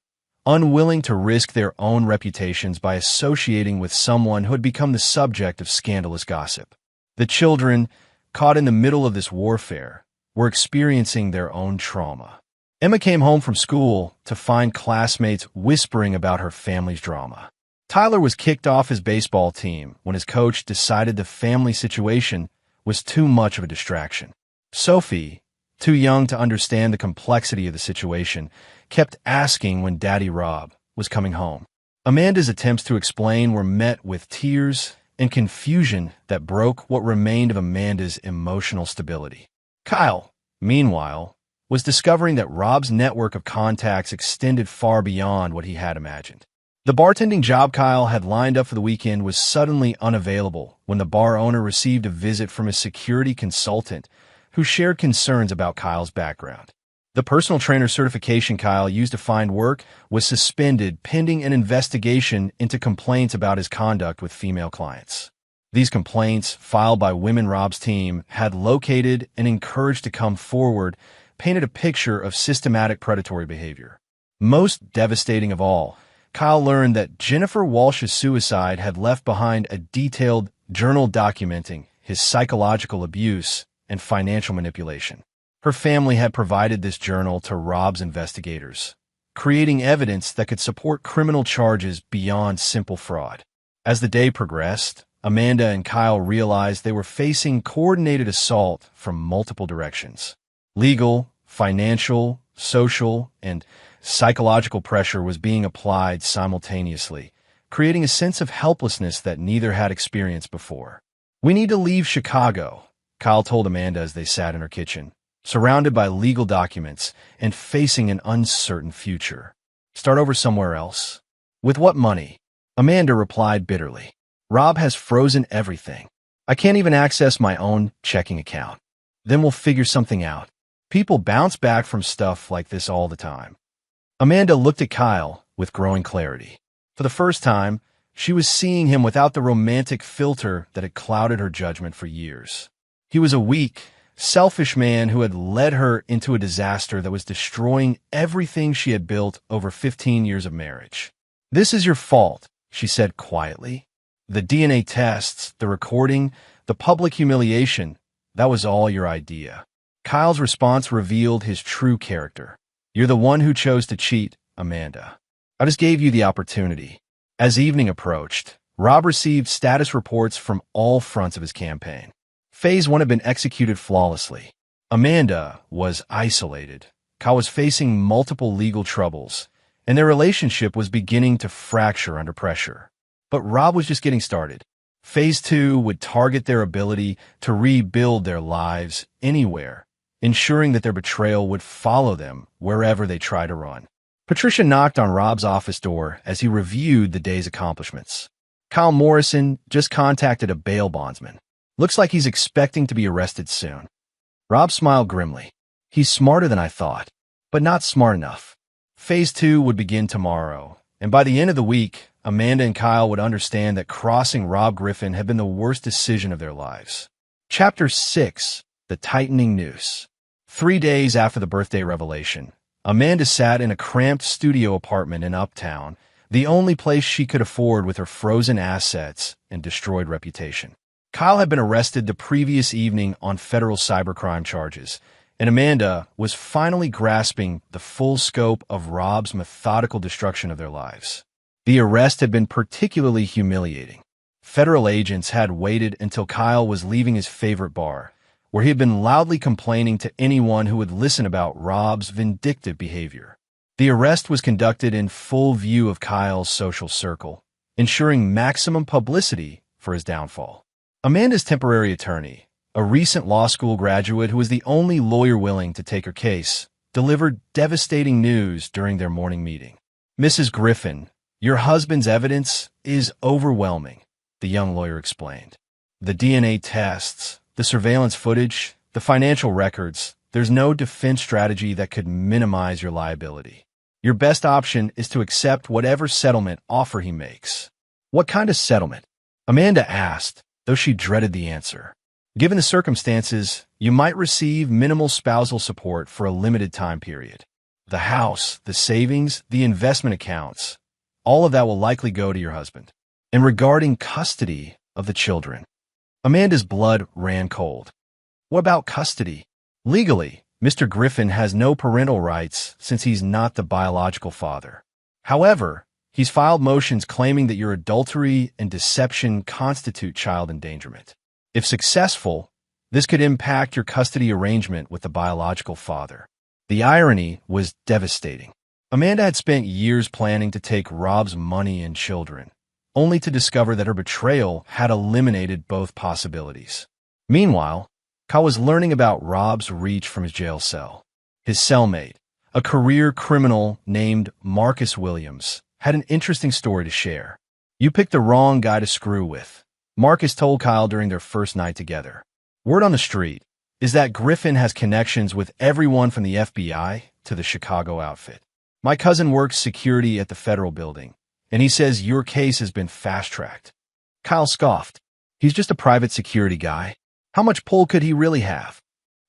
unwilling to risk their own reputations by associating with someone who had become the subject of scandalous gossip. The children, caught in the middle of this warfare, were experiencing their own trauma. Emma came home from school to find classmates whispering about her family's drama. Tyler was kicked off his baseball team when his coach decided the family situation was too much of a distraction. Sophie, too young to understand the complexity of the situation, kept asking when Daddy Rob was coming home. Amanda's attempts to explain were met with tears and confusion that broke what remained of Amanda's emotional stability. Kyle, meanwhile, was discovering that Rob's network of contacts extended far beyond what he had imagined. The bartending job Kyle had lined up for the weekend was suddenly unavailable when the bar owner received a visit from a security consultant who shared concerns about Kyle's background. The personal trainer certification Kyle used to find work was suspended pending an investigation into complaints about his conduct with female clients. These complaints, filed by women Rob's team, had located and encouraged to come forward painted a picture of systematic predatory behavior. Most devastating of all, Kyle learned that Jennifer Walsh's suicide had left behind a detailed journal documenting his psychological abuse and financial manipulation. Her family had provided this journal to Rob's investigators, creating evidence that could support criminal charges beyond simple fraud. As the day progressed, Amanda and Kyle realized they were facing coordinated assault from multiple directions. Legal, financial, social, and psychological pressure was being applied simultaneously, creating a sense of helplessness that neither had experienced before. "We need to leave Chicago," Kyle told Amanda as they sat in her kitchen, surrounded by legal documents and facing an uncertain future. "Start over somewhere else." "With what money?" Amanda replied bitterly. "Rob has frozen everything. I can't even access my own checking account." "Then we'll figure something out. People bounce back from stuff like this all the time." Amanda looked at Kyle with growing clarity. For the first time, she was seeing him without the romantic filter that had clouded her judgment for years. He was a weak, selfish man who had led her into a disaster that was destroying everything she had built over 15 years of marriage. "This is your fault," she said quietly. "The DNA tests, the recording, the public humiliation, that was all your idea." Kyle's response revealed his true character. "You're the one who chose to cheat, Amanda. I just gave you the opportunity." As evening approached, Rob received status reports from all fronts of his campaign. Phase 1 had been executed flawlessly. Amanda was isolated. Kyle was facing multiple legal troubles, and their relationship was beginning to fracture under pressure. But Rob was just getting started. Phase 2 would target their ability to rebuild their lives anywhere, ensuring that their betrayal would follow them wherever they try to run. Patricia knocked on Rob's office door as he reviewed the day's accomplishments. "Kyle Morrison just contacted a bail bondsman. Looks like he's expecting to be arrested soon." Rob smiled grimly. "He's smarter than I thought, but not smart enough." Phase 2 would begin tomorrow, and by the end of the week, Amanda and Kyle would understand that crossing Rob Griffin had been the worst decision of their lives. Chapter 6: The Tightening Noose. 3 days after the birthday revelation, Amanda sat in a cramped studio apartment in Uptown, the only place she could afford with her frozen assets and destroyed reputation. Kyle had been arrested the previous evening on federal cybercrime charges, and Amanda was finally grasping the full scope of Rob's methodical destruction of their lives. The arrest had been particularly humiliating. Federal agents had waited until Kyle was leaving his favorite bar, where he had been loudly complaining to anyone who would listen about Rob's vindictive behavior. The arrest was conducted in full view of Kyle's social circle, ensuring maximum publicity for his downfall. Amanda's temporary attorney, a recent law school graduate who was the only lawyer willing to take her case, delivered devastating news during their morning meeting. "Mrs. Griffin, your husband's evidence is overwhelming," the young lawyer explained. "The DNA tests, the surveillance footage, the financial records, there's no defense strategy that could minimize your liability. Your best option is to accept whatever settlement offer he makes." "What kind of settlement?" Amanda asked, though she dreaded the answer. "Given the circumstances, you might receive minimal spousal support for a limited time period. The house, the savings, the investment accounts, all of that will likely go to your husband. And regarding custody of the children," Amanda's blood ran cold. "What about custody? Legally, Mr. Griffin has no parental rights since he's not the biological father. However, he's filed motions claiming that your adultery and deception constitute child endangerment. If successful, this could impact your custody arrangement with the biological father." The irony was devastating. Amanda had spent years planning to take Rob's money and children, only to discover that her betrayal had eliminated both possibilities. Meanwhile, Kyle was learning about Rob's reach from his jail cell. His cellmate, a career criminal named Marcus Williams, had an interesting story to share. "You picked the wrong guy to screw with," Marcus told Kyle during their first night together. "Word on the street is that Griffin has connections with everyone from the FBI to the Chicago outfit. My cousin works security at the federal building, and he says your case has been fast-tracked." Kyle scoffed. "He's just a private security guy. How much pull could he really have?"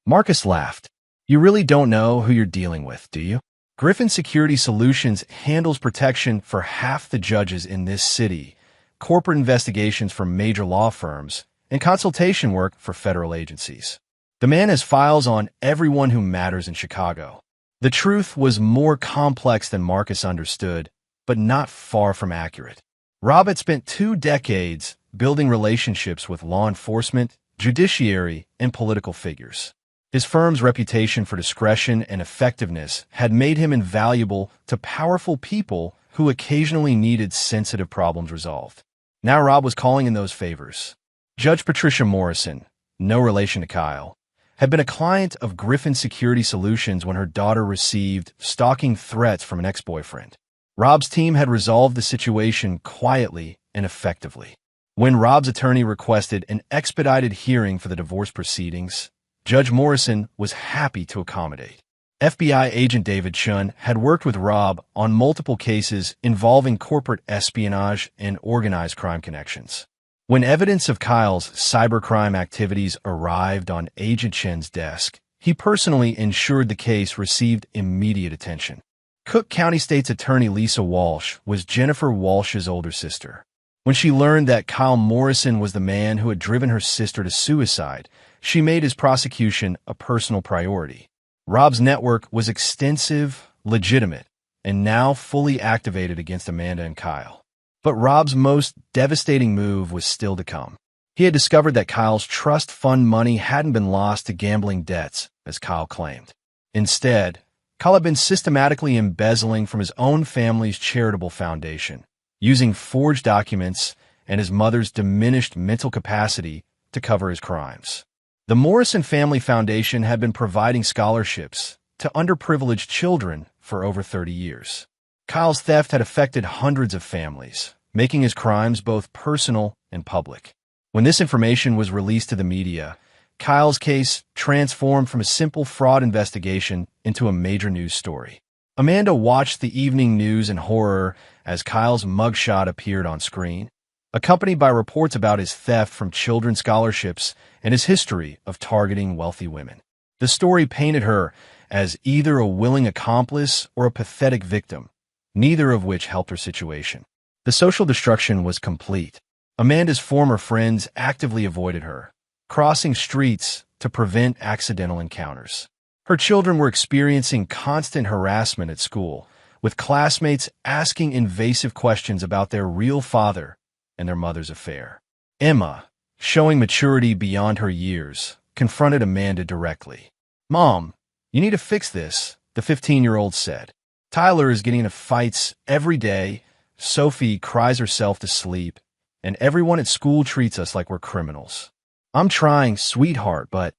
Marcus laughed. You really don't know who you're dealing with, do you? Griffin Security Solutions handles protection for half the judges in this city, corporate investigations for major law firms, and consultation work for federal agencies. The man has files on everyone who matters in Chicago. The truth was more complex than Marcus understood, but not far from accurate. Rob had spent 2 decades building relationships with law enforcement, judiciary, and political figures. His firm's reputation for discretion and effectiveness had made him invaluable to powerful people who occasionally needed sensitive problems resolved. Now Rob was calling in those favors. Judge Patricia Morrison, no relation to Kyle, had been a client of Griffin Security Solutions when her daughter received stalking threats from an ex-boyfriend. Rob's team had resolved the situation quietly and effectively. When Rob's attorney requested an expedited hearing for the divorce proceedings, Judge Morrison was happy to accommodate. FBI agent David Chun had worked with Rob on multiple cases involving corporate espionage and organized crime connections. When evidence of Kyle's cybercrime activities arrived on Agent Chen's desk, he personally ensured the case received immediate attention. Cook County State's Attorney Lisa Walsh was Jennifer Walsh's older sister. When she learned that Kyle Morrison was the man who had driven her sister to suicide, she made his prosecution a personal priority. Rob's network was extensive, legitimate, and now fully activated against Amanda and Kyle. But Rob's most devastating move was still to come. He had discovered that Kyle's trust fund money hadn't been lost to gambling debts, as Kyle claimed. Instead, Kyle had been systematically embezzling from his own family's charitable foundation, using forged documents and his mother's diminished mental capacity to cover his crimes. The Morrison Family Foundation had been providing scholarships to underprivileged children for over 30 years. Kyle's theft had affected hundreds of families, making his crimes both personal and public. When this information was released to the media, Kyle's case transformed from a simple fraud investigation into a major news story. Amanda watched the evening news in horror as Kyle's mugshot appeared on screen, accompanied by reports about his theft from children's scholarships and his history of targeting wealthy women. The story painted her as either a willing accomplice or a pathetic victim, neither of which helped her situation. The social destruction was complete. Amanda's former friends actively avoided her, crossing streets to prevent accidental encounters. Her children were experiencing constant harassment at school, with classmates asking invasive questions about their real father and their mother's affair. Emma, showing maturity beyond her years, confronted Amanda directly. "Mom, you need to fix this," the 15-year-old said. "Tyler is getting into fights every day, Sophie cries herself to sleep, and everyone at school treats us like we're criminals. I'm trying, sweetheart, but..."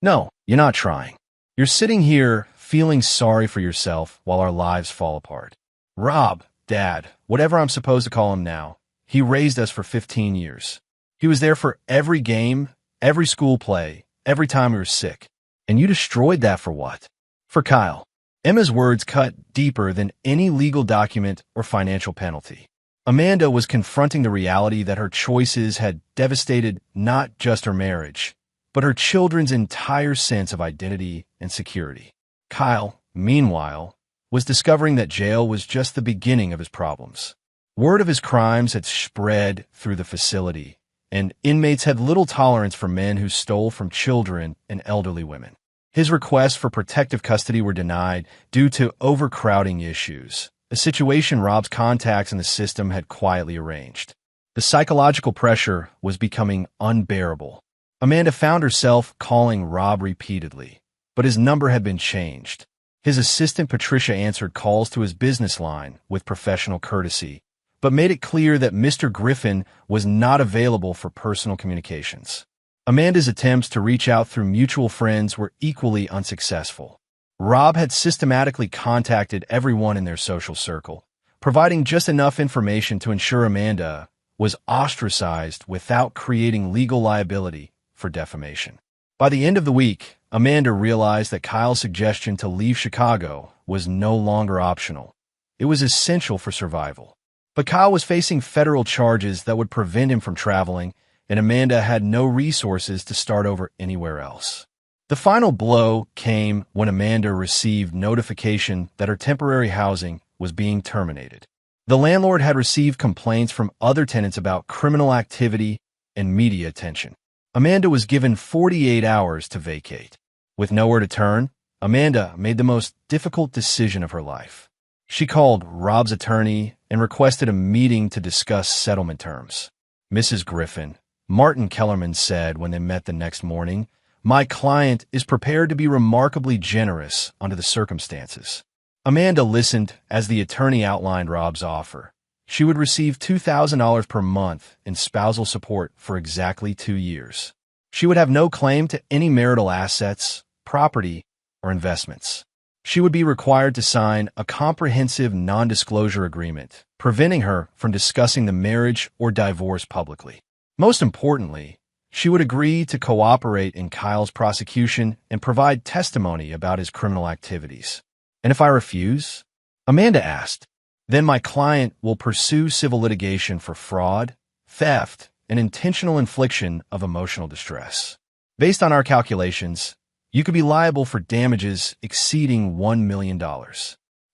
"No, you're not trying. You're sitting here feeling sorry for yourself while our lives fall apart. Rob, Dad, whatever I'm supposed to call him now, he raised us for 15 years. He was there for every game, every school play, every time we were sick. And you destroyed that for what?" For Kyle, Emma's words cut deeper than any legal document or financial penalty. Amanda was confronting the reality that her choices had devastated not just her marriage, but her children's entire sense of identity and security. Kyle, meanwhile, was discovering that jail was just the beginning of his problems. Word of his crimes had spread through the facility, and inmates had little tolerance for men who stole from children and elderly women. His requests for protective custody were denied due to overcrowding issues, a situation Rob's contacts in the system had quietly arranged. The psychological pressure was becoming unbearable. Amanda found herself calling Rob repeatedly, but his number had been changed. His assistant Patricia answered calls to his business line with professional courtesy, but made it clear that Mr. Griffin was not available for personal communications. Amanda's attempts to reach out through mutual friends were equally unsuccessful. Rob had systematically contacted everyone in their social circle, providing just enough information to ensure Amanda was ostracized without creating legal liability for defamation. By the end of the week, Amanda realized that Kyle's suggestion to leave Chicago was no longer optional. It was essential for survival. But Kyle was facing federal charges that would prevent him from traveling, and Amanda had no resources to start over anywhere else. The final blow came when Amanda received notification that her temporary housing was being terminated. The landlord had received complaints from other tenants about criminal activity and media attention. Amanda was given 48 hours to vacate. With nowhere to turn, Amanda made the most difficult decision of her life. She called Rob's attorney and requested a meeting to discuss settlement terms. Mrs. Griffin, Martin Kellerman said when they met the next morning, "My client is prepared to be remarkably generous under the circumstances." Amanda listened as the attorney outlined Rob's offer. She would receive $2,000 per month in spousal support for exactly 2 years. She would have no claim to any marital assets, property, or investments. She would be required to sign a comprehensive non-disclosure agreement, preventing her from discussing the marriage or divorce publicly. Most importantly, she would agree to cooperate in Kyle's prosecution and provide testimony about his criminal activities. "And if I refuse?" Amanda asked. "Then my client will pursue civil litigation for fraud, theft, and intentional infliction of emotional distress. Based on our calculations, you could be liable for damages exceeding $1 million.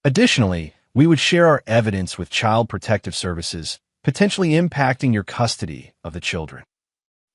Additionally, we would share our evidence with Child Protective Services, potentially impacting your custody of the children."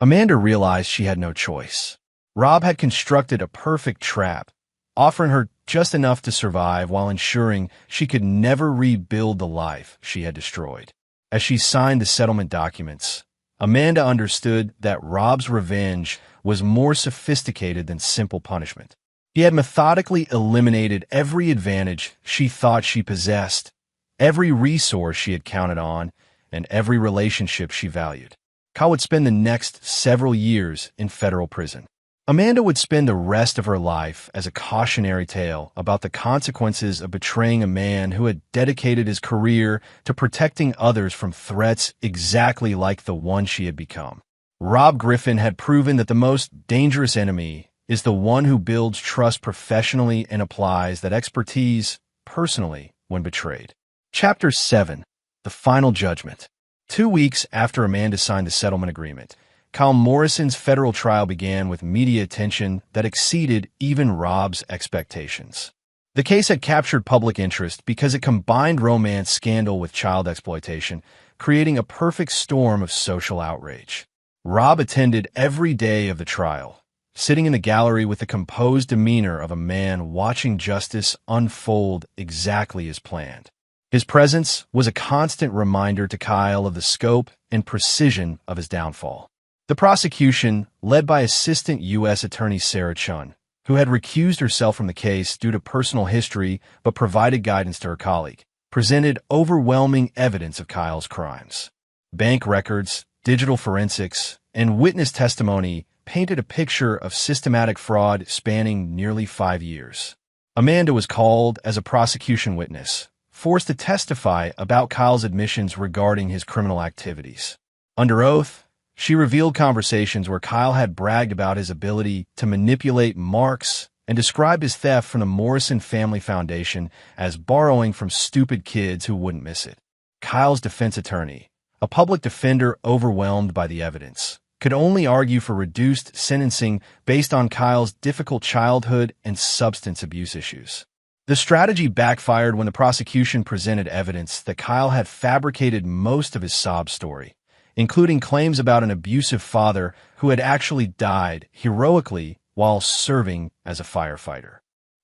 Amanda realized she had no choice. Rob had constructed a perfect trap, offering her just enough to survive while ensuring she could never rebuild the life she had destroyed. As she signed the settlement documents, Amanda understood that Rob's revenge was more sophisticated than simple punishment. He had methodically eliminated every advantage she thought she possessed, every resource she had counted on, and every relationship she valued. Kyle would spend the next several years in federal prison. Amanda would spend the rest of her life as a cautionary tale about the consequences of betraying a man who had dedicated his career to protecting others from threats exactly like the one she had become. Rob Griffin had proven that the most dangerous enemy is the one who builds trust professionally and applies that expertise personally when betrayed. Chapter 7. The Final Judgment. 2 weeks after Amanda signed the settlement agreement, Kyle Morrison's federal trial began with media attention that exceeded even Rob's expectations. The case had captured public interest because it combined romance scandal with child exploitation, creating a perfect storm of social outrage. Rob attended every day of the trial, sitting in the gallery with the composed demeanor of a man watching justice unfold exactly as planned. His presence was a constant reminder to Kyle of the scope and precision of his downfall. The prosecution, led by Assistant U.S. Attorney Sarah Chun, who had recused herself from the case due to personal history but provided guidance to her colleague, presented overwhelming evidence of Kyle's crimes. Bank records, digital forensics, and witness testimony painted a picture of systematic fraud spanning nearly 5 years. Amanda was called as a prosecution witness, forced to testify about Kyle's admissions regarding his criminal activities. Under oath, she revealed conversations where Kyle had bragged about his ability to manipulate marks and described his theft from the Morrison Family Foundation as borrowing from stupid kids who wouldn't miss it. Kyle's defense attorney, a public defender overwhelmed by the evidence, could only argue for reduced sentencing based on Kyle's difficult childhood and substance abuse issues. The strategy backfired when the prosecution presented evidence that Kyle had fabricated most of his sob story, including claims about an abusive father who had actually died heroically while serving as a firefighter.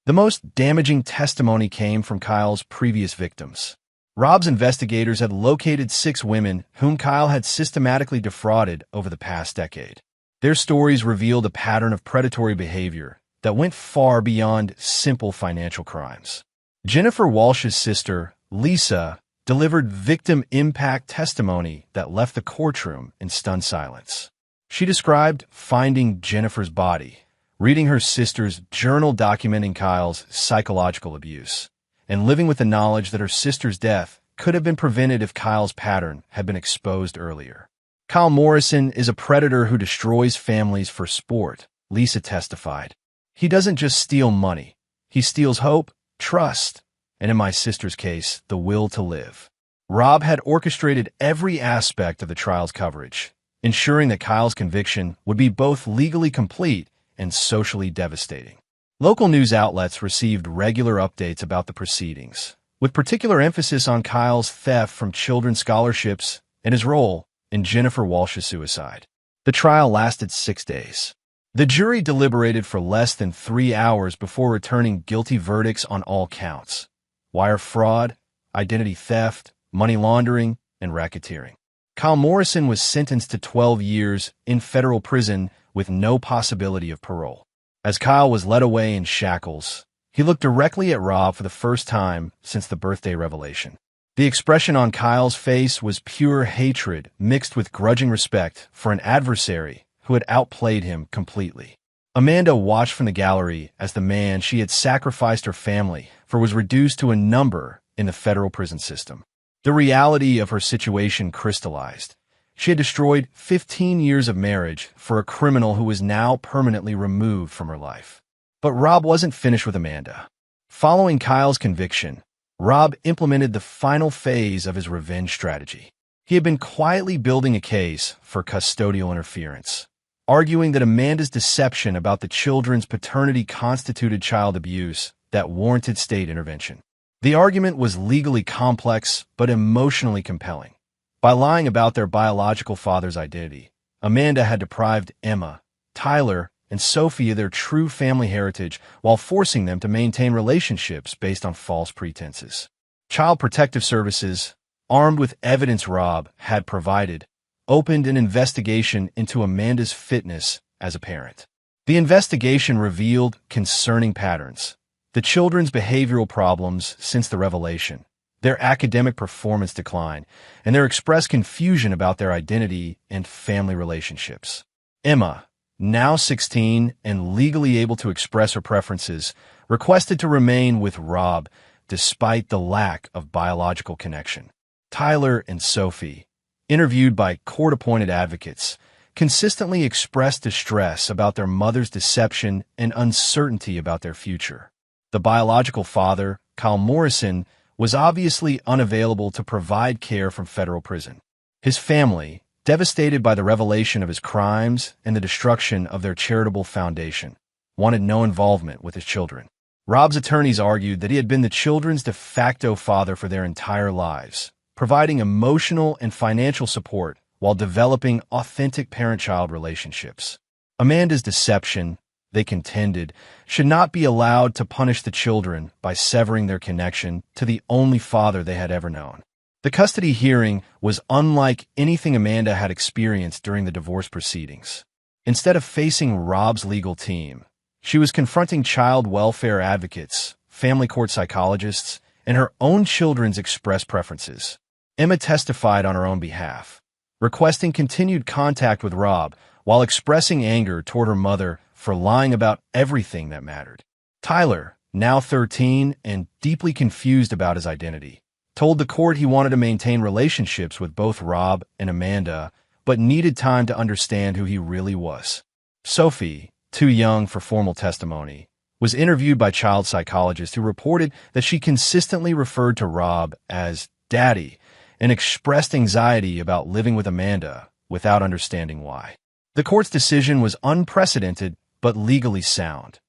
The most damaging testimony came from Kyle's previous victims. Rob's investigators had located 6 women whom Kyle had systematically defrauded over the past decade. Their stories revealed a pattern of predatory behavior that went far beyond simple financial crimes. Jennifer Walsh's sister, Lisa, delivered victim impact testimony that left the courtroom in stunned silence. She described finding Jennifer's body, reading her sister's journal documenting Kyle's psychological abuse, and living with the knowledge that her sister's death could have been prevented if Kyle's pattern had been exposed earlier. "Kyle Morrison is a predator who destroys families for sport," Lisa testified. "He doesn't just steal money. He steals hope, trust, and in my sister's case, the will to live." Rob had orchestrated every aspect of the trial's coverage, ensuring that Kyle's conviction would be both legally complete and socially devastating. Local news outlets received regular updates about the proceedings, with particular emphasis on Kyle's theft from children's scholarships and his role in Jennifer Walsh's suicide. The trial lasted 6 days. The jury deliberated for less than 3 hours before returning guilty verdicts on all counts: wire fraud, identity theft, money laundering, and racketeering. Kyle Morrison was sentenced to 12 years in federal prison with no possibility of parole. As Kyle was led away in shackles, he looked directly at Rob for the first time since the birthday revelation. The expression on Kyle's face was pure hatred mixed with grudging respect for an adversary who had outplayed him completely. Amanda watched from the gallery as the man she had sacrificed her family for was reduced to a number in the federal prison system. The reality of her situation crystallized. She had destroyed 15 years of marriage for a criminal who was now permanently removed from her life. But Rob wasn't finished with Amanda. Following Kyle's conviction, Rob implemented the final phase of his revenge strategy. He had been quietly building a case for custodial interference, arguing that Amanda's deception about the children's paternity constituted child abuse that warranted state intervention. The argument was legally complex but emotionally compelling. By lying about their biological father's identity, Amanda had deprived Emma, Tyler, and Sophie of their true family heritage while forcing them to maintain relationships based on false pretenses. Child Protective Services, armed with evidence Rob had provided, opened an investigation into Amanda's fitness as a parent. The investigation revealed concerning patterns: the children's behavioral problems since the revelation, their academic performance decline, and their expressed confusion about their identity and family relationships. Emma, now 16 and legally able to express her preferences, requested to remain with Rob despite the lack of biological connection. Tyler and Sophie, interviewed by court-appointed advocates, consistently expressed distress about their mother's deception and uncertainty about their future. The biological father, Kyle Morrison, was obviously unavailable to provide care from federal prison. His family, devastated by the revelation of his crimes and the destruction of their charitable foundation, wanted no involvement with his children. Rob's attorneys argued that he had been the children's de facto father for their entire lives, providing emotional and financial support while developing authentic parent-child relationships. Amanda's deception, they contended, should not be allowed to punish the children by severing their connection to the only father they had ever known. The custody hearing was unlike anything Amanda had experienced during the divorce proceedings. Instead of facing Rob's legal team, she was confronting child welfare advocates, family court psychologists, and her own children's expressed preferences. Emma testified on her own behalf, requesting continued contact with Rob while expressing anger toward her mother for lying about everything that mattered. Tyler, now 13 and deeply confused about his identity, told the court he wanted to maintain relationships with both Rob and Amanda, but needed time to understand who he really was. Sophie, too young for formal testimony, was interviewed by child psychologists who reported that she consistently referred to Rob as Daddy and expressed anxiety about living with Amanda without understanding why. The court's decision was unprecedented but legally sound.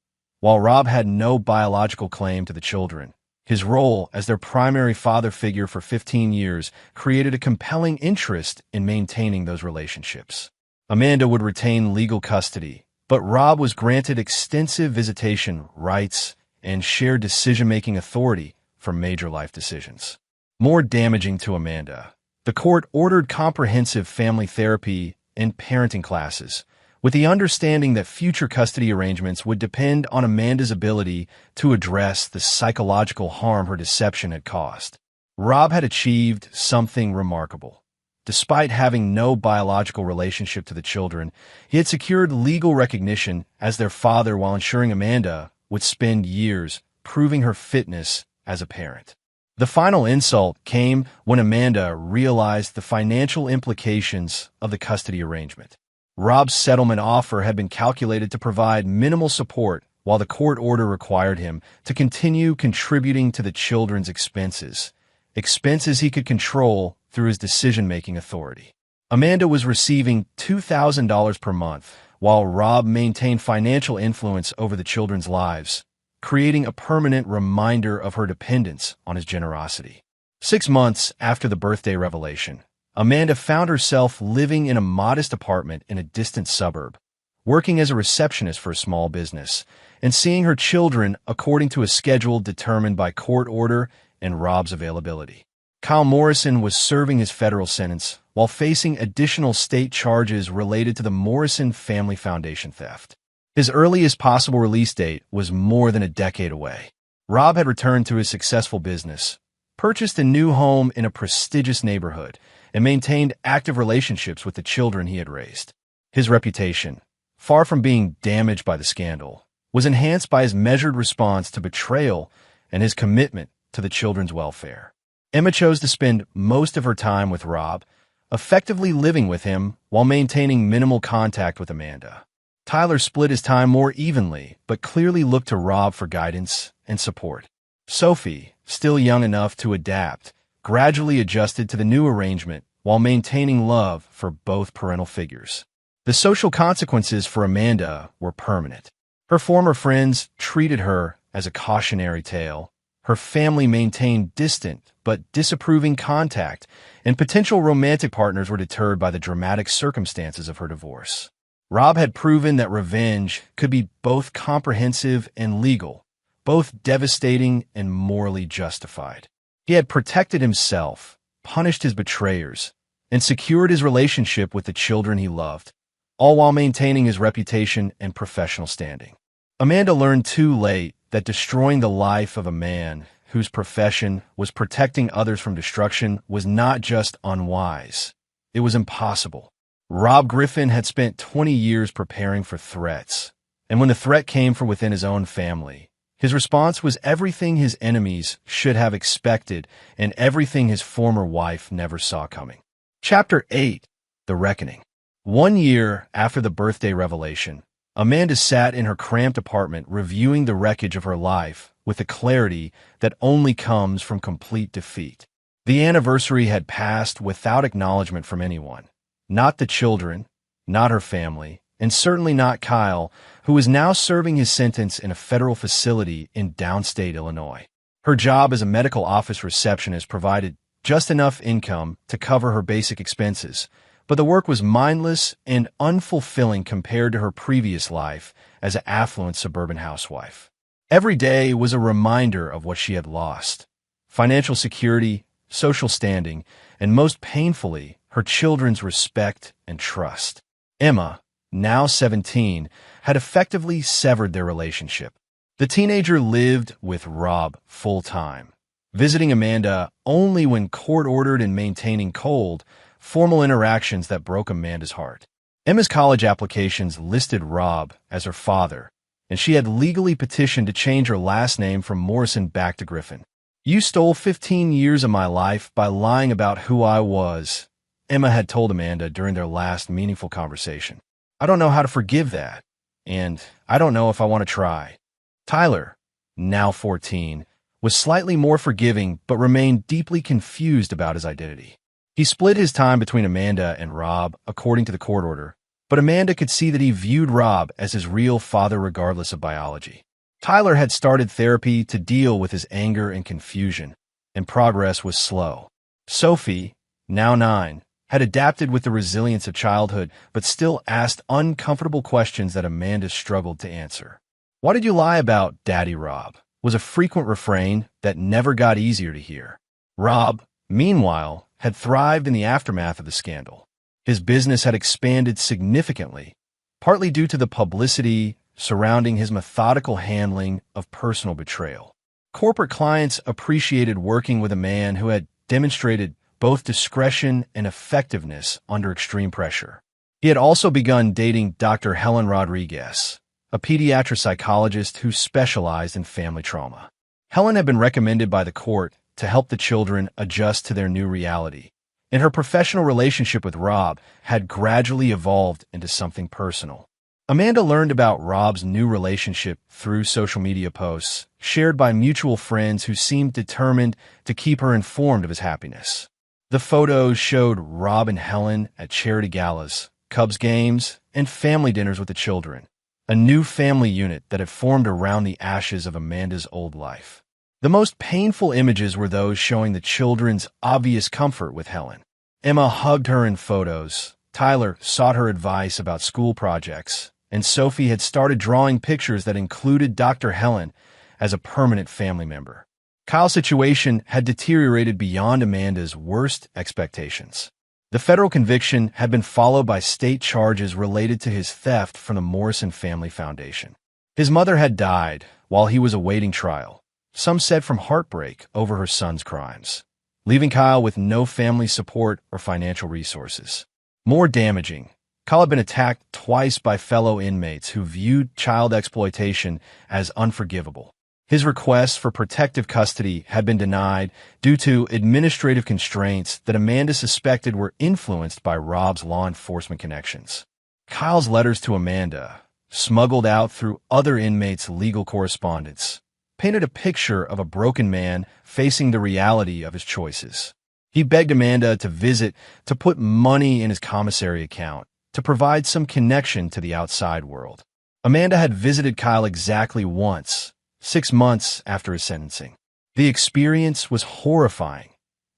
While Rob had no biological claim to the children, his role as their primary father figure for 15 years created a compelling interest in maintaining those relationships. Amanda would retain legal custody, but Rob was granted extensive visitation rights and shared decision-making authority for major life decisions. More damaging to Amanda, the court ordered comprehensive family therapy and parenting classes, with the understanding that future custody arrangements would depend on Amanda's ability to address the psychological harm her deception had caused. Rob had achieved something remarkable. Despite having no biological relationship to the children, he had secured legal recognition as their father while ensuring Amanda would spend years proving her fitness as a parent. The final insult came when Amanda realized the financial implications of the custody arrangement. Rob's settlement offer had been calculated to provide minimal support, while the court order required him to continue contributing to the children's expenses he could control through his decision-making authority. Amanda was receiving $2,000 per month, while Rob maintained financial influence over the children's lives, creating a permanent reminder of her dependence on his generosity. 6 months after the birthday revelation, Amanda found herself living in a modest apartment in a distant suburb, working as a receptionist for a small business, and seeing her children according to a schedule determined by court order and Rob's availability. Kyle Morrison was serving his federal sentence while facing additional state charges related to the Morrison Family Foundation theft. His earliest possible release date was more than a decade away. Rob had returned to his successful business, purchased a new home in a prestigious neighborhood, and maintained active relationships with the children he had raised. His reputation, far from being damaged by the scandal, was enhanced by his measured response to betrayal and his commitment to the children's welfare. Emma chose to spend most of her time with Rob, effectively living with him while maintaining minimal contact with Amanda. Tyler split his time more evenly, but clearly looked to Rob for guidance and support. Sophie, still young enough to adapt, gradually adjusted to the new arrangement while maintaining love for both parental figures. The social consequences for Amanda were permanent. Her former friends treated her as a cautionary tale. Her family maintained distant but disapproving contact, and potential romantic partners were deterred by the dramatic circumstances of her divorce. Rob had proven that revenge could be both comprehensive and legal, both devastating and morally justified. He had protected himself, punished his betrayers, and secured his relationship with the children he loved, all while maintaining his reputation and professional standing. Amanda learned too late that destroying the life of a man whose profession was protecting others from destruction was not just unwise, it was impossible. Rob Griffin had spent 20 years preparing for threats, and when the threat came from within his own family, his response was everything his enemies should have expected and everything his former wife never saw coming. Chapter 8: The Reckoning. 1 year after the birthday revelation, Amanda sat in her cramped apartment reviewing the wreckage of her life with a clarity that only comes from complete defeat. The anniversary had passed without acknowledgement from anyone. Not the children, not her family, and certainly not Kyle, who was now serving his sentence in a federal facility in downstate Illinois. Her job as a medical office receptionist provided just enough income to cover her basic expenses, but the work was mindless and unfulfilling compared to her previous life as an affluent suburban housewife. Every day was a reminder of what she had lost: financial security, social standing, and most painfully, her children's respect and trust. Emma, now 17, had effectively severed their relationship. The teenager lived with Rob full-time, visiting Amanda only when court-ordered and maintaining cold, formal interactions that broke Amanda's heart. Emma's college applications listed Rob as her father, and she had legally petitioned to change her last name from Morrison back to Griffin. "You stole 15 years of my life by lying about who I was," Emma had told Amanda during their last meaningful conversation. "I don't know how to forgive that, and I don't know if I want to try." Tyler, now 14, was slightly more forgiving but remained deeply confused about his identity. He split his time between Amanda and Rob according to the court order, but Amanda could see that he viewed Rob as his real father regardless of biology. Tyler had started therapy to deal with his anger and confusion, and progress was slow. Sophie, now 9, had adapted with the resilience of childhood, but still asked uncomfortable questions that Amanda struggled to answer. "Why did you lie about Daddy Rob?" was a frequent refrain that never got easier to hear. Rob, meanwhile, had thrived in the aftermath of the scandal. His business had expanded significantly, partly due to the publicity surrounding his methodical handling of personal betrayal. Corporate clients appreciated working with a man who had demonstrated both discretion and effectiveness under extreme pressure. He had also begun dating Dr. Helen Rodriguez, a pediatric psychologist who specialized in family trauma. Helen had been recommended by the court to help the children adjust to their new reality, and her professional relationship with Rob had gradually evolved into something personal. Amanda learned about Rob's new relationship through social media posts shared by mutual friends who seemed determined to keep her informed of his happiness. The photos showed Rob and Helen at charity galas, Cubs games, and family dinners with the children, a new family unit that had formed around the ashes of Amanda's old life. The most painful images were those showing the children's obvious comfort with Helen. Emma hugged her in photos, Tyler sought her advice about school projects, and Sophie had started drawing pictures that included Dr. Helen as a permanent family member. Kyle's situation had deteriorated beyond Amanda's worst expectations. The federal conviction had been followed by state charges related to his theft from the Morrison Family Foundation. His mother had died while he was awaiting trial, some said from heartbreak over her son's crimes, leaving Kyle with no family support or financial resources. More damaging, Kyle had been attacked twice by fellow inmates who viewed child exploitation as unforgivable. His requests for protective custody had been denied due to administrative constraints that Amanda suspected were influenced by Rob's law enforcement connections. Kyle's letters to Amanda, smuggled out through other inmates' legal correspondence, painted a picture of a broken man facing the reality of his choices. He begged Amanda to visit, to put money in his commissary account, to provide some connection to the outside world. Amanda had visited Kyle exactly once, 6 months after his sentencing. The experience was horrifying.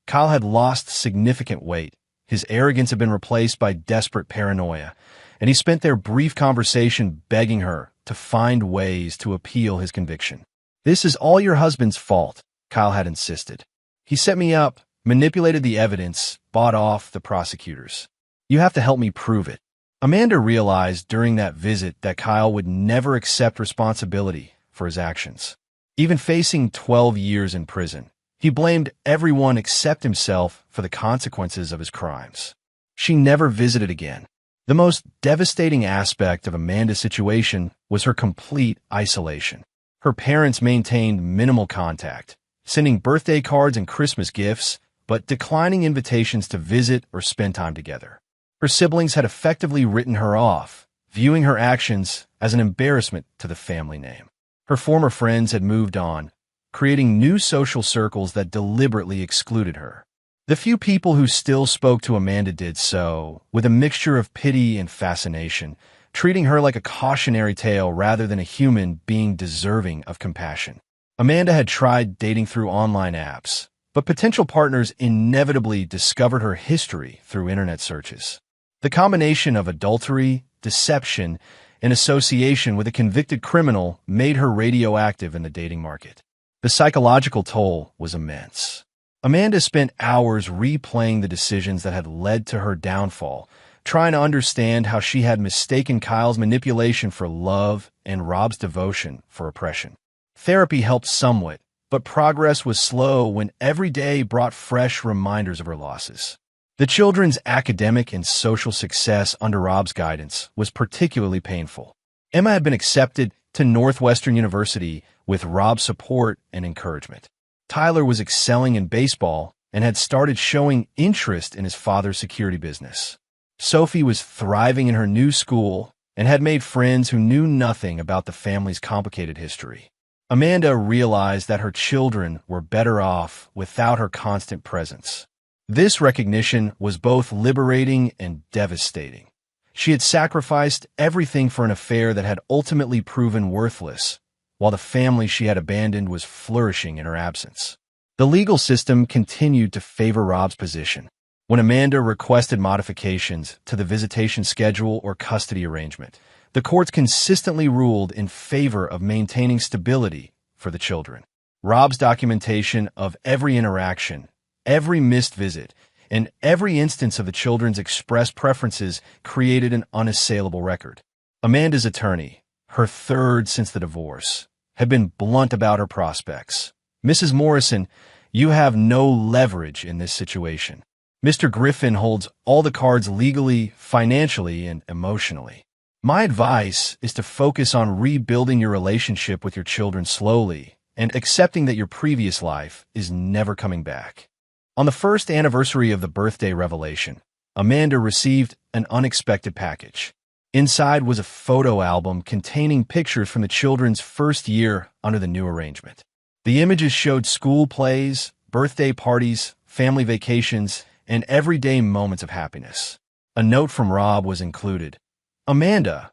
Kyle had lost significant weight. His arrogance had been replaced by desperate paranoia, and he spent their brief conversation begging her to find ways to appeal his conviction. "This is all your husband's fault," Kyle had insisted. "He set me up, manipulated the evidence, bought off the prosecutors. You have to help me prove it." Amanda realized during that visit that Kyle would never accept responsibility for his actions. Even facing 12 years in prison, he blamed everyone except himself for the consequences of his crimes. She never visited again. The most devastating aspect of Amanda's situation was her complete isolation. Her parents maintained minimal contact, sending birthday cards and Christmas gifts, but declining invitations to visit or spend time together. Her siblings had effectively written her off, viewing her actions as an embarrassment to the family name. Her former friends had moved on, creating new social circles that deliberately excluded her. The few people who still spoke to Amanda did so with a mixture of pity and fascination, treating her like a cautionary tale rather than a human being deserving of compassion. Amanda had tried dating through online apps, but potential partners inevitably discovered her history through internet searches. The combination of adultery, deception, and association with a convicted criminal made her radioactive in the dating market. The psychological toll was immense. Amanda spent hours replaying the decisions that had led to her downfall, trying to understand how she had mistaken Kyle's manipulation for love and Rob's devotion for oppression. Therapy helped somewhat, but progress was slow when every day brought fresh reminders of her losses. The children's academic and social success under Rob's guidance was particularly painful. Emma had been accepted to Northwestern University with Rob's support and encouragement. Tyler was excelling in baseball and had started showing interest in his father's security business. Sophie was thriving in her new school and had made friends who knew nothing about the family's complicated history. Amanda realized that her children were better off without her constant presence. This recognition was both liberating and devastating. She had sacrificed everything for an affair that had ultimately proven worthless, while the family she had abandoned was flourishing in her absence. The legal system continued to favor Rob's position. When Amanda requested modifications to the visitation schedule or custody arrangement, the courts consistently ruled in favor of maintaining stability for the children. Rob's documentation of every interaction, every missed visit, and every instance of the children's expressed preferences created an unassailable record. Amanda's attorney, her third since the divorce, had been blunt about her prospects. "Mrs. Morrison, you have no leverage in this situation. Mr. Griffin holds all the cards legally, financially, and emotionally. My advice is to focus on rebuilding your relationship with your children slowly and accepting that your previous life is never coming back." On the first anniversary of the birthday revelation, Amanda received an unexpected package. Inside was a photo album containing pictures from the children's first year under the new arrangement. The images showed school plays, birthday parties, family vacations, and everyday moments of happiness. A note from Rob was included. Amanda,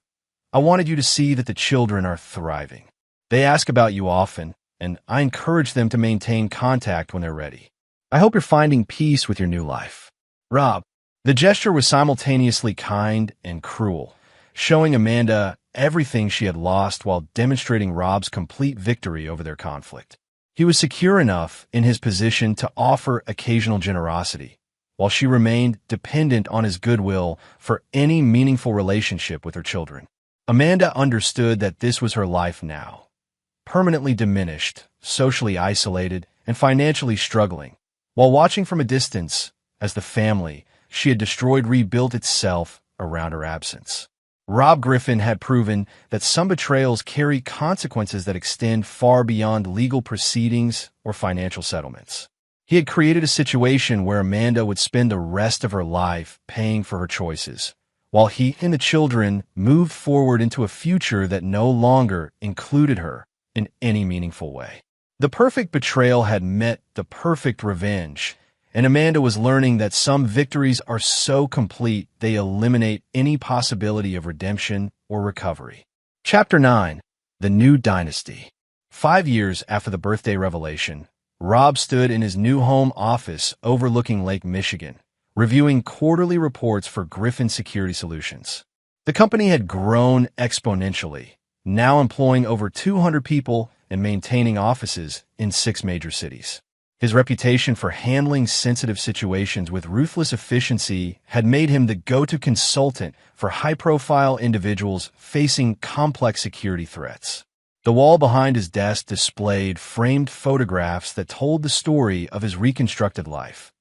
I wanted you to see that the children are thriving. They ask about you often, and I encourage them to maintain contact when they're ready. I hope you're finding peace with your new life. Rob. The gesture was simultaneously kind and cruel, showing Amanda everything she had lost while demonstrating Rob's complete victory over their conflict. He was secure enough in his position to offer occasional generosity, while she remained dependent on his goodwill for any meaningful relationship with her children. Amanda understood that this was her life now, permanently diminished, socially isolated, and financially struggling. While watching from a distance, as the family she had destroyed rebuilt itself around her absence. Rob Griffin had proven that some betrayals carry consequences that extend far beyond legal proceedings or financial settlements. He had created a situation where Amanda would spend the rest of her life paying for her choices, while he and the children moved forward into a future that no longer included her in any meaningful way. The perfect betrayal had met the perfect revenge, and Amanda was learning that some victories are so complete they eliminate any possibility of redemption or recovery. Chapter 9. The New Dynasty. 5 years after the birthday revelation, Rob stood in his new home office overlooking Lake Michigan, reviewing quarterly reports for Griffin Security Solutions. The company had grown exponentially, now employing over 200 people and maintaining offices in 6 major cities. His reputation for handling sensitive situations with ruthless efficiency had made him the go-to consultant for high-profile individuals facing complex security threats. The wall behind his desk displayed framed photographs that told the story of his reconstructed life.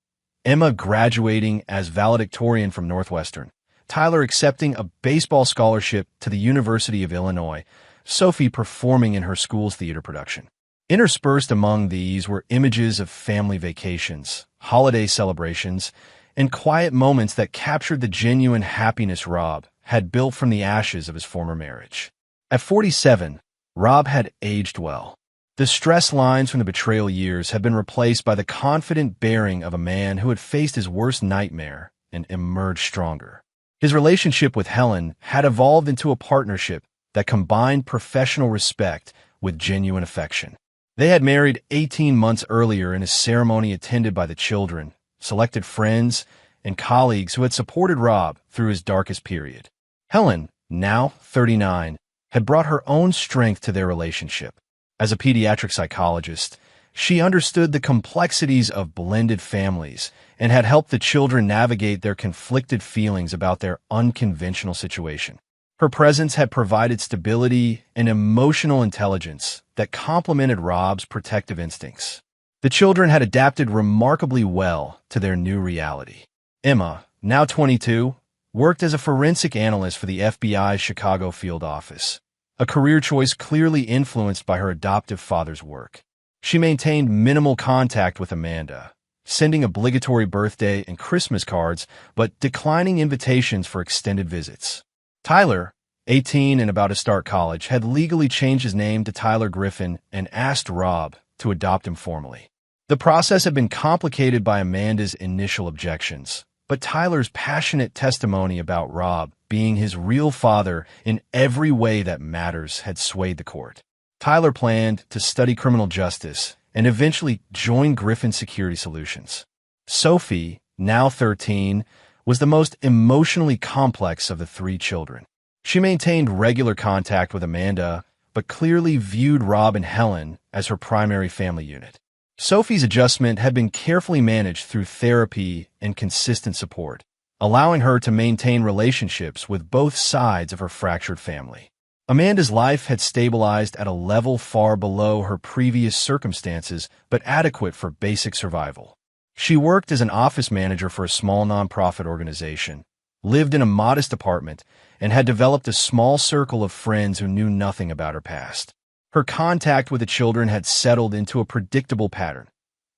Emma graduating as valedictorian from Northwestern, Tyler accepting a baseball scholarship to the University of Illinois, Sophie performing in her school's theater production. Interspersed among these were images of family vacations, holiday celebrations, and quiet moments that captured the genuine happiness Rob had built from the ashes of his former marriage. At 47, Rob had aged well. The stress lines from the betrayal years had been replaced by the confident bearing of a man who had faced his worst nightmare and emerged stronger. His relationship with Helen had evolved into a partnership that combined professional respect with genuine affection. They had married 18 months earlier in a ceremony attended by the children, selected friends, and colleagues who had supported Rob through his darkest period. Helen, now 39, had brought her own strength to their relationship. As a pediatric psychologist, she understood the complexities of blended families and had helped the children navigate their conflicted feelings about their unconventional situation. Her presence had provided stability and emotional intelligence that complemented Rob's protective instincts. The children had adapted remarkably well to their new reality. Emma, now 22, worked as a forensic analyst for the FBI's Chicago field office, a career choice clearly influenced by her adoptive father's work. She maintained minimal contact with Amanda, sending obligatory birthday and Christmas cards, but declining invitations for extended visits. Tyler, 18 and about to start college, had legally changed his name to Tyler Griffin and asked Rob to adopt him formally. The process had been complicated by Amanda's initial objections, but Tyler's passionate testimony about Rob being his real father in every way that matters had swayed the court. Tyler planned to study criminal justice and eventually join Griffin Security Solutions. Sophie, now 13, was the most emotionally complex of the 3 children. She maintained regular contact with Amanda, but clearly viewed Rob and Helen as her primary family unit. Sophie's adjustment had been carefully managed through therapy and consistent support, allowing her to maintain relationships with both sides of her fractured family. Amanda's life had stabilized at a level far below her previous circumstances, but adequate for basic survival. She worked as an office manager for a small nonprofit organization, lived in a modest apartment, and had developed a small circle of friends who knew nothing about her past. Her contact with the children had settled into a predictable pattern.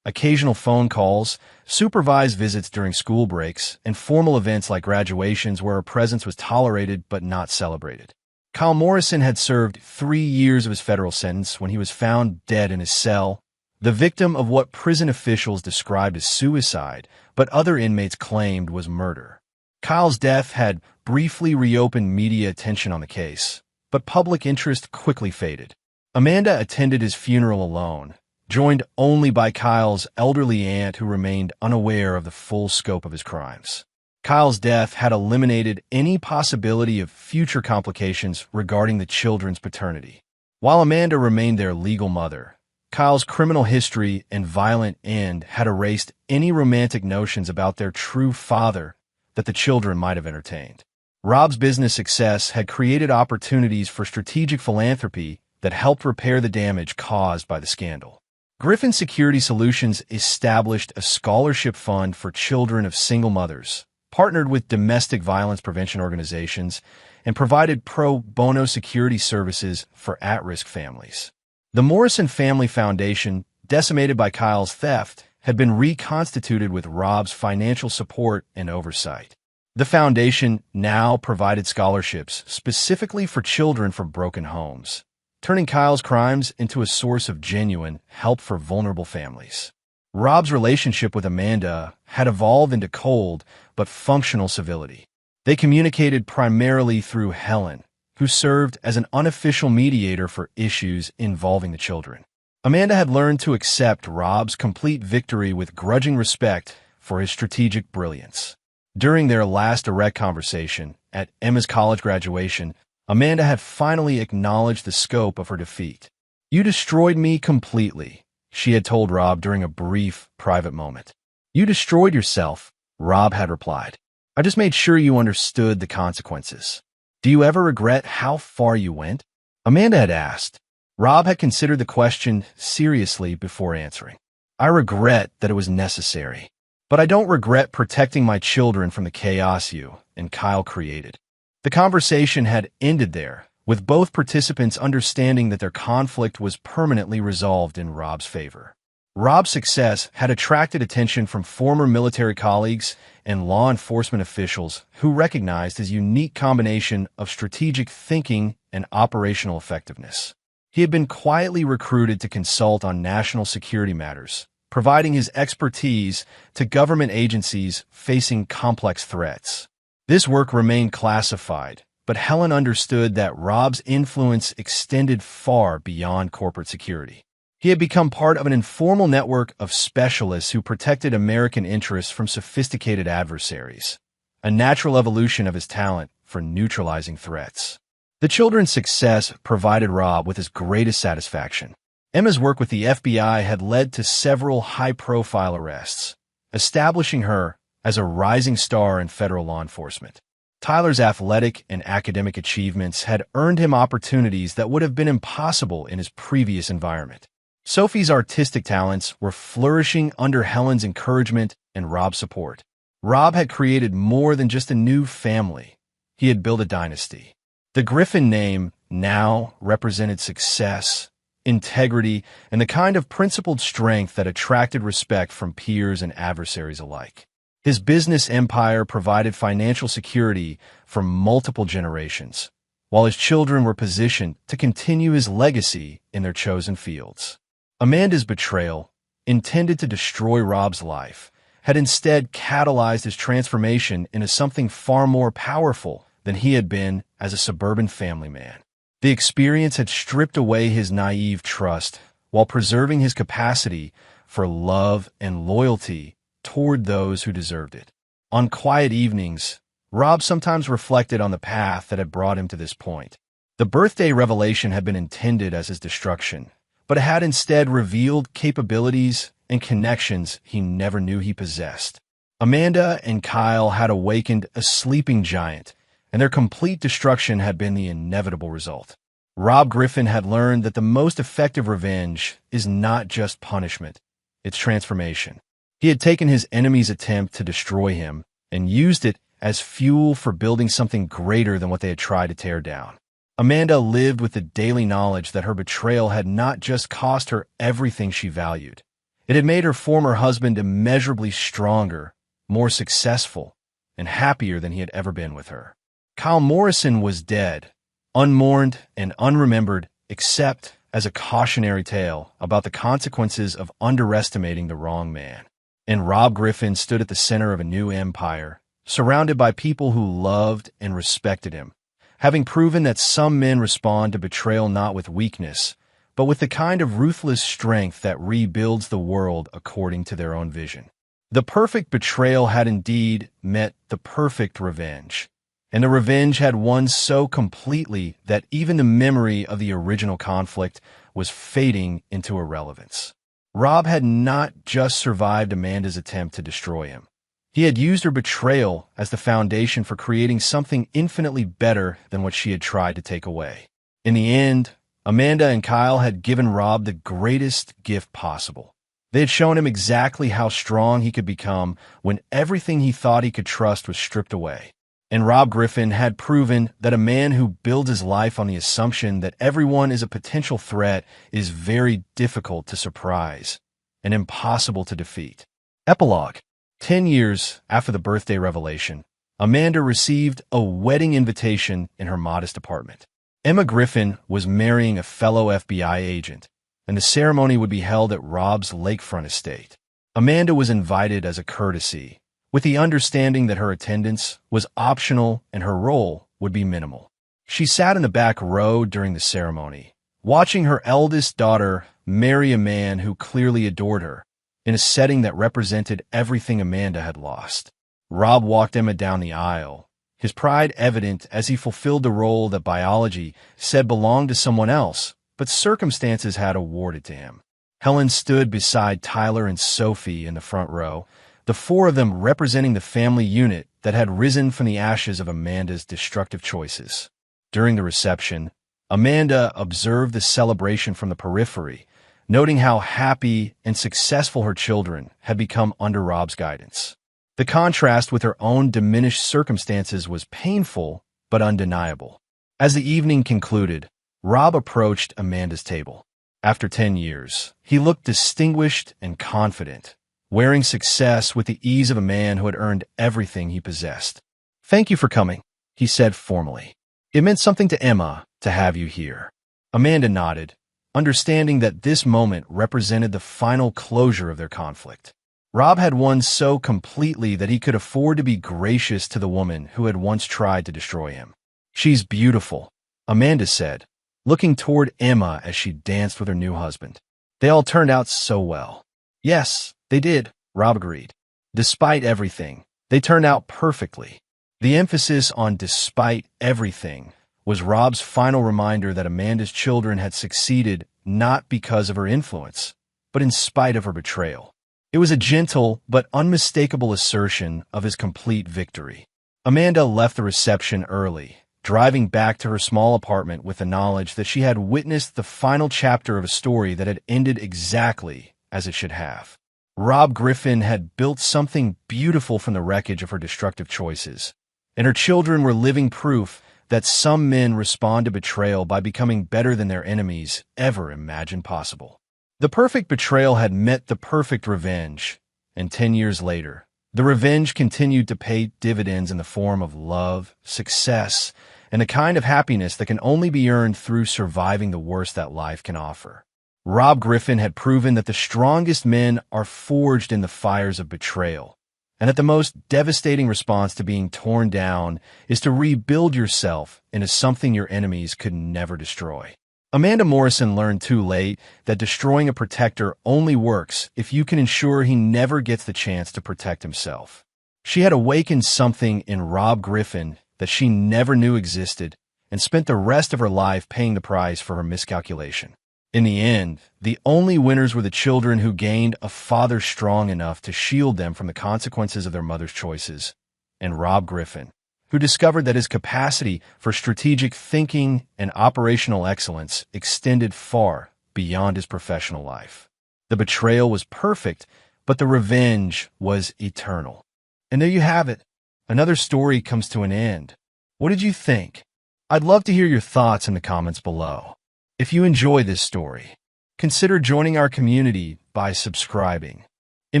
Occasional phone calls, supervised visits during school breaks, and formal events like graduations where her presence was tolerated but not celebrated. Kyle Morrison had served 3 years of his federal sentence when he was found dead in his cell, the victim of what prison officials described as suicide, but other inmates claimed was murder. Kyle's death had briefly reopened media attention on the case, but public interest quickly faded. Amanda attended his funeral alone, joined only by Kyle's elderly aunt who remained unaware of the full scope of his crimes. Kyle's death had eliminated any possibility of future complications regarding the children's paternity. While Amanda remained their legal mother, Kyle's criminal history and violent end had erased any romantic notions about their true father that the children might have entertained. Rob's business success had created opportunities for strategic philanthropy that helped repair the damage caused by the scandal. Griffin Security Solutions established a scholarship fund for children of single mothers, partnered with domestic violence prevention organizations, and provided pro bono security services for at-risk families. The Morrison Family Foundation, decimated by Kyle's theft, had been reconstituted with Rob's financial support and oversight. The foundation now provided scholarships specifically for children from broken homes, turning Kyle's crimes into a source of genuine help for vulnerable families. Rob's relationship with Amanda had evolved into cold but functional civility. They communicated primarily through Helen, who served as an unofficial mediator for issues involving the children. Amanda had learned to accept Rob's complete victory with grudging respect for his strategic brilliance. During their last direct conversation at Emma's college graduation, Amanda had finally acknowledged the scope of her defeat. "You destroyed me completely," she had told Rob during a brief, private moment. "You destroyed yourself," Rob had replied. "I just made sure you understood the consequences." "Do you ever regret how far you went?" Amanda had asked. Rob had considered the question seriously before answering. "I regret that it was necessary, but I don't regret protecting my children from the chaos you and Kyle created." The conversation had ended there, with both participants understanding that their conflict was permanently resolved in Rob's favor. Rob's success had attracted attention from former military colleagues and law enforcement officials who recognized his unique combination of strategic thinking and operational effectiveness. He had been quietly recruited to consult on national security matters, providing his expertise to government agencies facing complex threats. This work remained classified, but Helen understood that Rob's influence extended far beyond corporate security. He had become part of an informal network of specialists who protected American interests from sophisticated adversaries, a natural evolution of his talent for neutralizing threats. The children's success provided Rob with his greatest satisfaction. Emma's work with the FBI had led to several high-profile arrests, establishing her as a rising star in federal law enforcement. Tyler's athletic and academic achievements had earned him opportunities that would have been impossible in his previous environment. Sophie's artistic talents were flourishing under Helen's encouragement and Rob's support. Rob had created more than just a new family. He had built a dynasty. The Griffin name now represented success, integrity, and the kind of principled strength that attracted respect from peers and adversaries alike. His business empire provided financial security for multiple generations, while his children were positioned to continue his legacy in their chosen fields. Amanda's betrayal, intended to destroy Rob's life, had instead catalyzed his transformation into something far more powerful than he had been as a suburban family man. The experience had stripped away his naive trust while preserving his capacity for love and loyalty toward those who deserved it. On quiet evenings, Rob sometimes reflected on the path that had brought him to this point. The birthday revelation had been intended as his destruction, but it had instead revealed capabilities and connections he never knew he possessed. Amanda and Kyle had awakened a sleeping giant, and their complete destruction had been the inevitable result. Rob Griffin had learned that the most effective revenge is not just punishment, it's transformation. He had taken his enemy's attempt to destroy him and used it as fuel for building something greater than what they had tried to tear down. Amanda lived with the daily knowledge that her betrayal had not just cost her everything she valued. It had made her former husband immeasurably stronger, more successful, and happier than he had ever been with her. Kyle Morrison was dead, unmourned and unremembered, except as a cautionary tale about the consequences of underestimating the wrong man. And Rob Griffin stood at the center of a new empire, surrounded by people who loved and respected him, having proven that some men respond to betrayal not with weakness, but with the kind of ruthless strength that rebuilds the world according to their own vision. The perfect betrayal had indeed met the perfect revenge, and the revenge had won so completely that even the memory of the original conflict was fading into irrelevance. Rob had not just survived Amanda's attempt to destroy him. He had used her betrayal as the foundation for creating something infinitely better than what she had tried to take away. In the end, Amanda and Kyle had given Rob the greatest gift possible. They had shown him exactly how strong he could become when everything he thought he could trust was stripped away. And Rob Griffin had proven that a man who builds his life on the assumption that everyone is a potential threat is very difficult to surprise and impossible to defeat. Epilogue. 10 years after the birthday revelation, Amanda received a wedding invitation in her modest apartment. Emma Griffin was marrying a fellow FBI agent, and the ceremony would be held at Rob's lakefront estate. Amanda was invited as a courtesy, with the understanding that her attendance was optional and her role would be minimal. She sat in the back row during the ceremony, watching her eldest daughter marry a man who clearly adored her, in a setting that represented everything Amanda had lost. Rob walked Emma down the aisle, his pride evident as he fulfilled the role that biology said belonged to someone else, but circumstances had awarded to him. Helen stood beside Tyler and Sophie in the front row, the four of them representing the family unit that had risen from the ashes of Amanda's destructive choices. During the reception, Amanda observed the celebration from the periphery, noting how happy and successful her children had become under Rob's guidance. The contrast with her own diminished circumstances was painful but undeniable. As the evening concluded, Rob approached Amanda's table. After 10 years, he looked distinguished and confident, wearing success with the ease of a man who had earned everything he possessed. "Thank you for coming," he said formally. "It meant something to Emma to have you here." Amanda nodded, understanding that this moment represented the final closure of their conflict. Rob had won so completely that he could afford to be gracious to the woman who had once tried to destroy him. "She's beautiful," Amanda said, looking toward Emma as she danced with her new husband. "They all turned out so well." "Yes, they did," Rob agreed. "Despite everything, they turned out perfectly." The emphasis on "despite everything" was Rob's final reminder that Amanda's children had succeeded not because of her influence, but in spite of her betrayal. It was a gentle but unmistakable assertion of his complete victory. Amanda left the reception early, driving back to her small apartment with the knowledge that she had witnessed the final chapter of a story that had ended exactly as it should have. Rob Griffin had built something beautiful from the wreckage of her destructive choices, and her children were living proof that some men respond to betrayal by becoming better than their enemies ever imagined possible. The perfect betrayal had met the perfect revenge, and 10 years later, the revenge continued to pay dividends in the form of love, success, and the kind of happiness that can only be earned through surviving the worst that life can offer. Rob Griffin had proven that the strongest men are forged in the fires of betrayal, and that the most devastating response to being torn down is to rebuild yourself into something your enemies could never destroy. Amanda Morrison learned too late that destroying a protector only works if you can ensure he never gets the chance to protect himself. She had awakened something in Rob Griffin that she never knew existed and spent the rest of her life paying the price for her miscalculation. In the end, the only winners were the children who gained a father strong enough to shield them from the consequences of their mother's choices, and Rob Griffin, who discovered that his capacity for strategic thinking and operational excellence extended far beyond his professional life. The betrayal was perfect, but the revenge was eternal. And there you have it. Another story comes to an end. What did you think? I'd love to hear your thoughts in the comments below. If you enjoy this story, consider joining our community by subscribing. It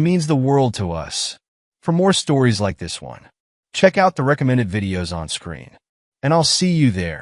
means the world to us. For more stories like this one, check out the recommended videos on screen, and I'll see you there.